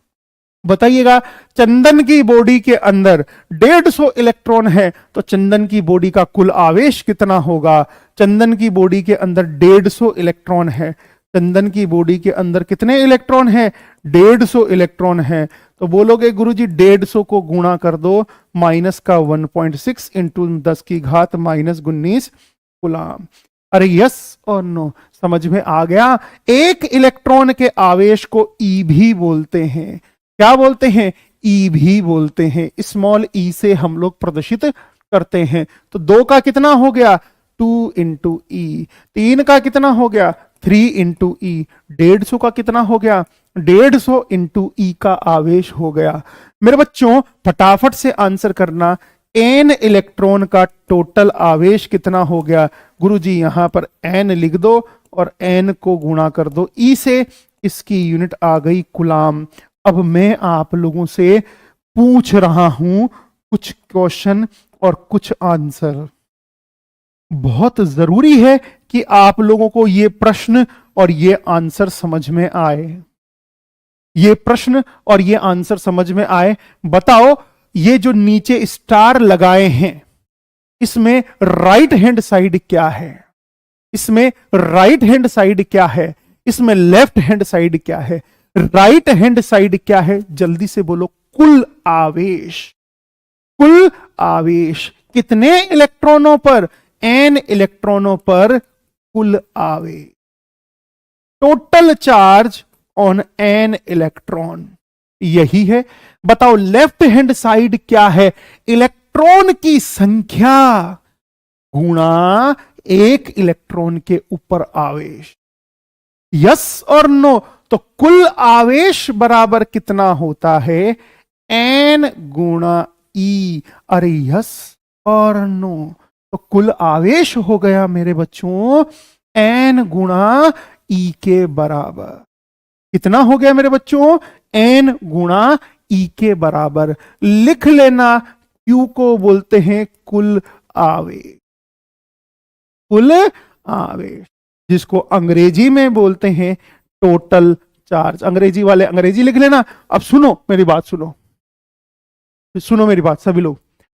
बताइएगा, चंदन की बॉडी के अंदर 150 इलेक्ट्रॉन है तो चंदन की बॉडी का कुल आवेश कितना होगा? चंदन की बॉडी के अंदर 150 इलेक्ट्रॉन है। चंदन की बॉडी के अंदर कितने इलेक्ट्रॉन है? 150 इलेक्ट्रॉन है। तो बोलोगे गुरुजी 150 को गुणा कर दो माइनस का 1.6 इंटू 10⁻⁻19 कूलाम्ब। अरे यस और नो? समझ में आ गया? एक इलेक्ट्रॉन के आवेश को ई भी बोलते हैं। क्या बोलते हैं? ई भी बोलते हैं। स्मॉल ई से हम लोग प्रदर्शित करते हैं। तो 2 का कितना हो गया? 2 इंटू ई। 3 का कितना हो गया? 3 इंटू ई। 150 का कितना हो गया? 150 इंटू ई का आवेश हो गया। मेरे बच्चों फटाफट से आंसर करना, n इलेक्ट्रॉन का टोटल आवेश कितना हो गया? गुरुजी यहां पर n लिख दो और n को गुणा कर दो ई से, इसकी यूनिट आ गई कूलाम्ब। अब मैं आप लोगों से पूछ रहा हूं कुछ क्वेश्चन और कुछ आंसर। बहुत जरूरी है कि आप लोगों को ये प्रश्न और ये आंसर समझ में आए। ये प्रश्न और ये आंसर समझ में आए। बताओ, ये जो नीचे स्टार लगाए हैं इसमें राइट हैंड साइड क्या है? इसमें राइट हैंड साइड क्या है? इसमें लेफ्ट हैंड साइड क्या है? राइट हैंड साइड क्या है? जल्दी से बोलो। कुल आवेश। कुल आवेश कितने इलेक्ट्रॉनों पर? n इलेक्ट्रॉनों पर कुल आवेश। Total charge on n electron, यही है। बताओ लेफ्ट हैंड साइड क्या है? इलेक्ट्रॉन की संख्या गुणा एक इलेक्ट्रॉन के ऊपर आवेश। यस और नो? तो कुल आवेश बराबर कितना होता है? n गुणा ई। अरे यस और नो? तो कुल आवेश हो गया मेरे बच्चों n गुणा ई के बराबर। कितना हो गया मेरे बच्चों? n गुणा ई के बराबर। लिख लेना, Q को बोलते हैं कुल आवेश। कुल आवेश, जिसको अंग्रेजी में बोलते हैं टोटल चार्ज। अंग्रेजी वाले अंग्रेजी लिख लेना। अब सुनो मेरी बात, सुनो मेरी बात सभी लोग।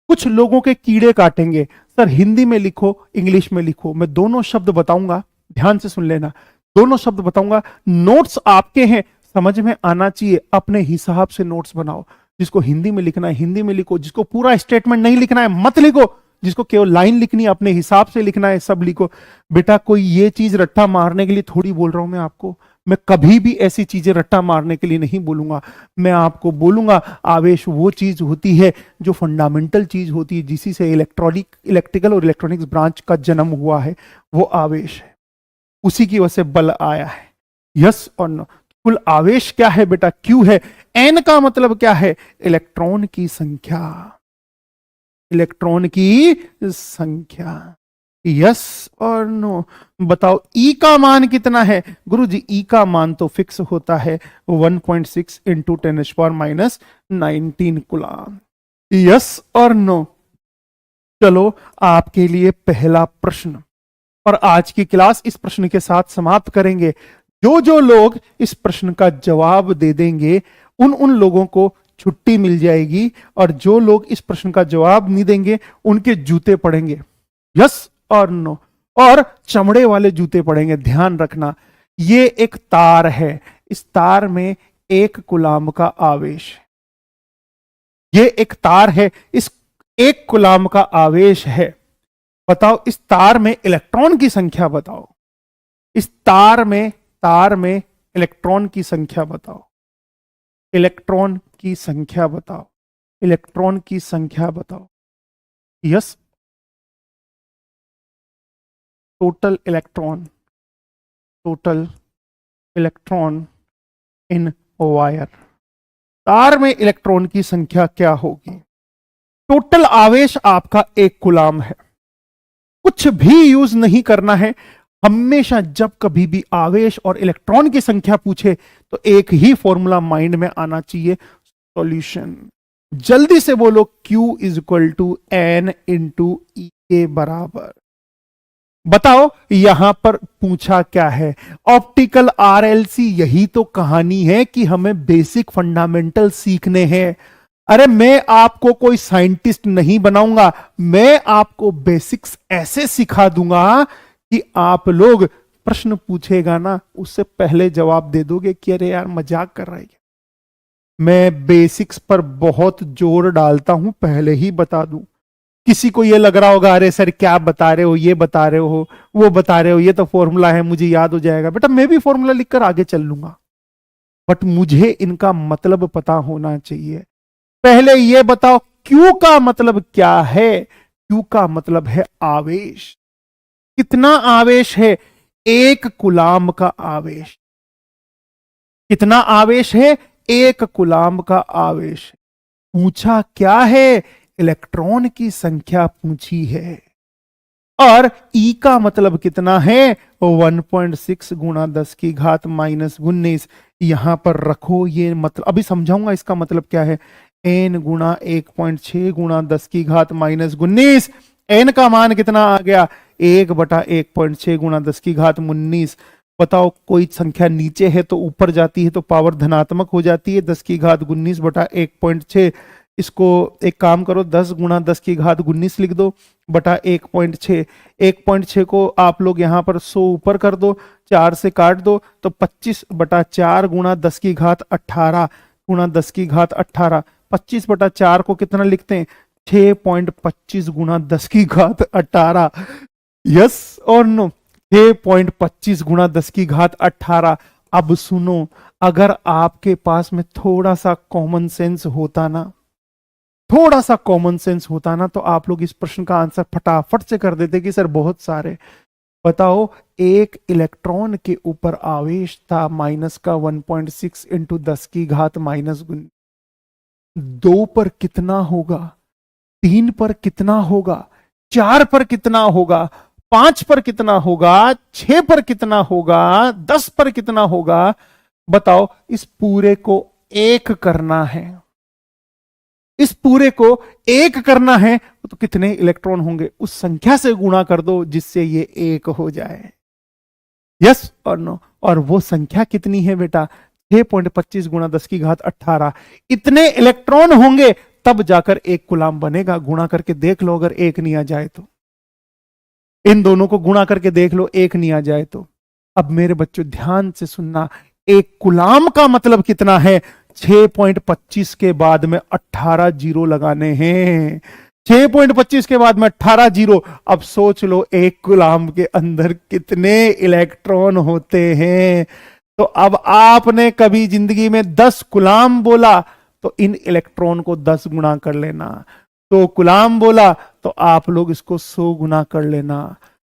कुछ लोगों के कीड़े काटेंगे, सर हिंदी में लिखो इंग्लिश में लिखो। मैं दोनों शब्द बताऊंगा, ध्यान से सुन लेना। दोनों शब्द बताऊंगा, नोट्स आपके हैं, समझ में आना चाहिए। अपने हिसाब से नोट्स बनाओ। जिसको हिंदी में लिखना है हिंदी में लिखो, जिसको पूरा स्टेटमेंट नहीं लिखना है मत लिखो, जिसको केवल लाइन लिखनी है अपने हिसाब से लिखना है सब लिखो। बेटा कोई ये चीज रट्टा मारने के लिए थोड़ी बोल रहा हूं मैं आपको। मैं कभी भी ऐसी चीजें रट्टा मारने के लिए नहीं बोलूंगा। मैं आपको बोलूंगा आवेश वो चीज होती है जो फंडामेंटल चीज होती है, जिसी से इलेक्ट्रिकल और इलेक्ट्रॉनिक्स ब्रांच का जन्म हुआ है, वो आवेश है। उसी की वजह से बल आया है। यस और नो? कुल आवेश क्या है बेटा? क्यू है। एन का मतलब क्या है? इलेक्ट्रॉन की संख्या, इलेक्ट्रॉन की संख्या। यस और नो? बताओ ई का मान कितना है? गुरुजी ई का मान तो फिक्स होता है 1.6 इंटू 10⁻⁹ कूलाम। यस और नो? चलो आपके लिए पहला प्रश्न, और आज की क्लास इस प्रश्न के साथ समाप्त करेंगे। जो जो लोग इस प्रश्न का जवाब दे देंगे उन लोगों को छुट्टी मिल जाएगी, और जो लोग इस प्रश्न का जवाब नहीं देंगे उनके जूते पड़ेंगे। यस और नो? और चमड़े वाले जूते पड़ेंगे। ध्यान रखना, ये एक तार है, इस तार में 1 कूलाम का आवेश है। ये एक तार है, इस 1 कूलाम का आवेश है। बताओ इस तार में इलेक्ट्रॉन की संख्या बताओ। इस तार में इलेक्ट्रॉन की संख्या बताओ। इलेक्ट्रॉन की संख्या बताओ। इलेक्ट्रॉन की संख्या बताओ। Yes, total electron in wire. तार में इलेक्ट्रॉन की संख्या क्या होगी? टोटल आवेश आपका 1 कूलाम है। कुछ भी यूज नहीं करना है। हमेशा जब कभी भी आवेश और इलेक्ट्रॉन की संख्या पूछे तो एक ही फॉर्मूला माइंड में आना चाहिए, सॉल्यूशन। जल्दी से बोलो, Q is equal to N into E के बराबर। बताओ यहां पर पूछा क्या है? Optical RLC। यही तो कहानी है कि हमें बेसिक फंडामेंटल सीखने हैं। अरे मैं आपको कोई साइंटिस्ट नहीं बनाऊंगा, मैं आपको बेसिक्स ऐसे सिखा दूंगा कि आप लोग प्रश्न पूछेगा ना उससे पहले जवाब दे दोगे कि अरे यार मजाक कर रहा है। मैं बेसिक्स पर बहुत जोर डालता हूं, पहले ही बता दूं। किसी को ये लग रहा होगा अरे सर क्या बता रहे हो, ये बता रहे हो, वो बता रहे हो, ये तो फॉर्मूला है मुझे याद हो जाएगा। बेटा मैं भी फॉर्मूला लिखकर आगे चल लूंगा, बट मुझे इनका मतलब पता होना चाहिए। पहले ये बताओ क्यू का मतलब क्या है? क्यू का मतलब है आवेश। कितना आवेश है? 1 कूलाम का आवेश। कितना आवेश है? 1 कूलाम का आवेश। पूछा क्या है? इलेक्ट्रॉन की संख्या पूछी है। और ई का मतलब कितना है? 1.6 गुणा 10⁻⁻�19। यहां पर रखो ये मतलब, अभी समझाऊंगा इसका मतलब क्या है। n गुणा 1.6 गुणा 10⁻⁻19। n का मान कितना आ गया? 1/1.6 गुणा 10⁻19। बताओ कोई संख्या नीचे है तो ऊपर जाती है तो पावर धनात्मक हो जाती है। 10⁻19/1.6। इसको एक काम करो, 10 गुणा 10⁻19 लिख दो बटा 1.6। 1.6 को आप लोग यहां पर 100 ऊपर कर दो, 4 से काट दो तो 25/4 गुणा 10⁻18 गुणा 10⁻18। 25/4 को कितना लिखते हैं? 6.25 गुणा 10⁻18। यस और नो? 6.25 गुणा 10⁻18। अब सुनो, अगर आपके पास में थोड़ा सा कॉमन सेंस होता ना, थोड़ा सा कॉमन सेंस होता ना, तो आप लोग इस प्रश्न का आंसर फटाफट से कर देते कि सर बहुत सारे। बताओ एक इलेक्ट्रॉन के ऊपर आवेश था माइनस का 1.6 इंटू 10⁻⁻⁻। 2 पर कितना होगा? 3 पर कितना होगा? 4 पर कितना होगा? 5 पर कितना होगा? 6 पर कितना होगा? 10 पर कितना होगा? बताओ इस पूरे को 1 करना है, इस पूरे को 1 करना है तो कितने इलेक्ट्रॉन होंगे? उस संख्या से गुणा कर दो जिससे ये 1 हो जाए। यस और नो? और वो संख्या कितनी है बेटा? 6.25 गुणा 10⁻18। इतने इलेक्ट्रॉन होंगे तब जाकर 1 कूलाम बनेगा। गुणा करके देख लो, अगर 1 नहीं आ जाए तो। इन दोनों को गुणा करके देख लो, 1 नहीं आ जाए तो। अब मेरे बच्चों ध्यान से सुनना, 1 कूलाम का मतलब कितना है? 6.25 के बाद में 18 जीरो लगाने हैं। 6.25 के बाद में 18 जीरो। अब सोच लो 1 कूलाम के अंदर कितने इलेक्ट्रॉन होते हैं। तो अब आपने कभी जिंदगी में 10 गुलाम बोला तो इन इलेक्ट्रॉन को 10 गुना कर लेना, तो गुलाम बोला तो आप लोग इसको 100 गुना कर लेना।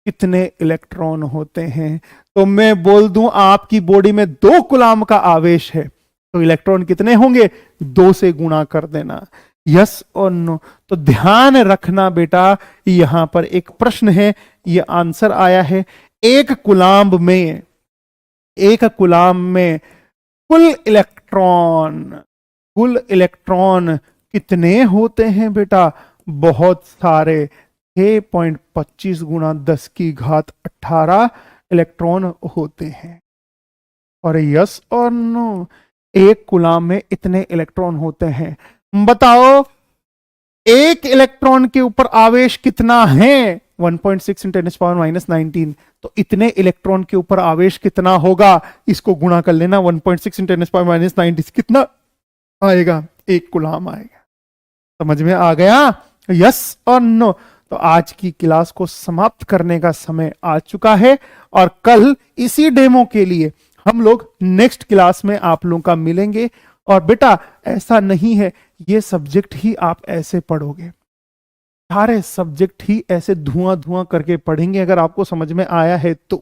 कितने इलेक्ट्रॉन होते हैं? तो मैं बोल दूं आपकी बॉडी में 2 गुलाम का आवेश है, तो इलेक्ट्रॉन कितने होंगे? 2 से गुणा कर देना। यस और नो? तो ध्यान रखना बेटा, यहां पर एक प्रश्न है, ये आंसर आया है। एक गुलाम में कुल इलेक्ट्रॉन कितने होते हैं बेटा? बहुत सारे, 6.25 गुना 10 की घात 18 इलेक्ट्रॉन होते हैं। और यस और नो? एक गुलाम में इतने इलेक्ट्रॉन होते हैं। बताओ एक इलेक्ट्रॉन के ऊपर आवेश कितना है? 1.6 × 10⁻⁻19। तो इतने इलेक्ट्रॉन के ऊपर आवेश कितना होगा? इसको गुणा कर लेना, 1.6 × 10⁻⁻90 कितना आएगा? 1 गुलाम आएगा। समझ में आ गया? यस और नो? तो आज की क्लास को समाप्त करने का समय आ चुका है, और कल इसी डेमो के लिए हम लोग नेक्स्ट क्लास में आप लोगों का मिलेंगे। और बेटा ऐसा नहीं है ये सब्जेक्ट ही आप ऐसे पढ़ोगे, सारे सब्जेक्ट ही ऐसे धुआं करके पढ़ेंगे। अगर आपको समझ में आया है तो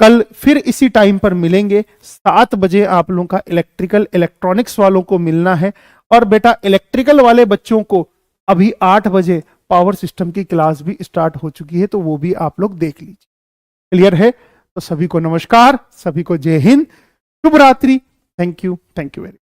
कल फिर इसी टाइम पर मिलेंगे। 7 बजे आप लोगों का इलेक्ट्रॉनिक्स वालों को मिलना है। और बेटा इलेक्ट्रिकल वाले बच्चों को अभी 8 बजे पावर सिस्टम की क्लास भी स्टार्ट हो चुकी है, तो वो भी आप लोग देख लीजिए। क्लियर है? तो सभी को नमस्कार, सभी को जय हिंद, शुभ रात्रि। Thank you very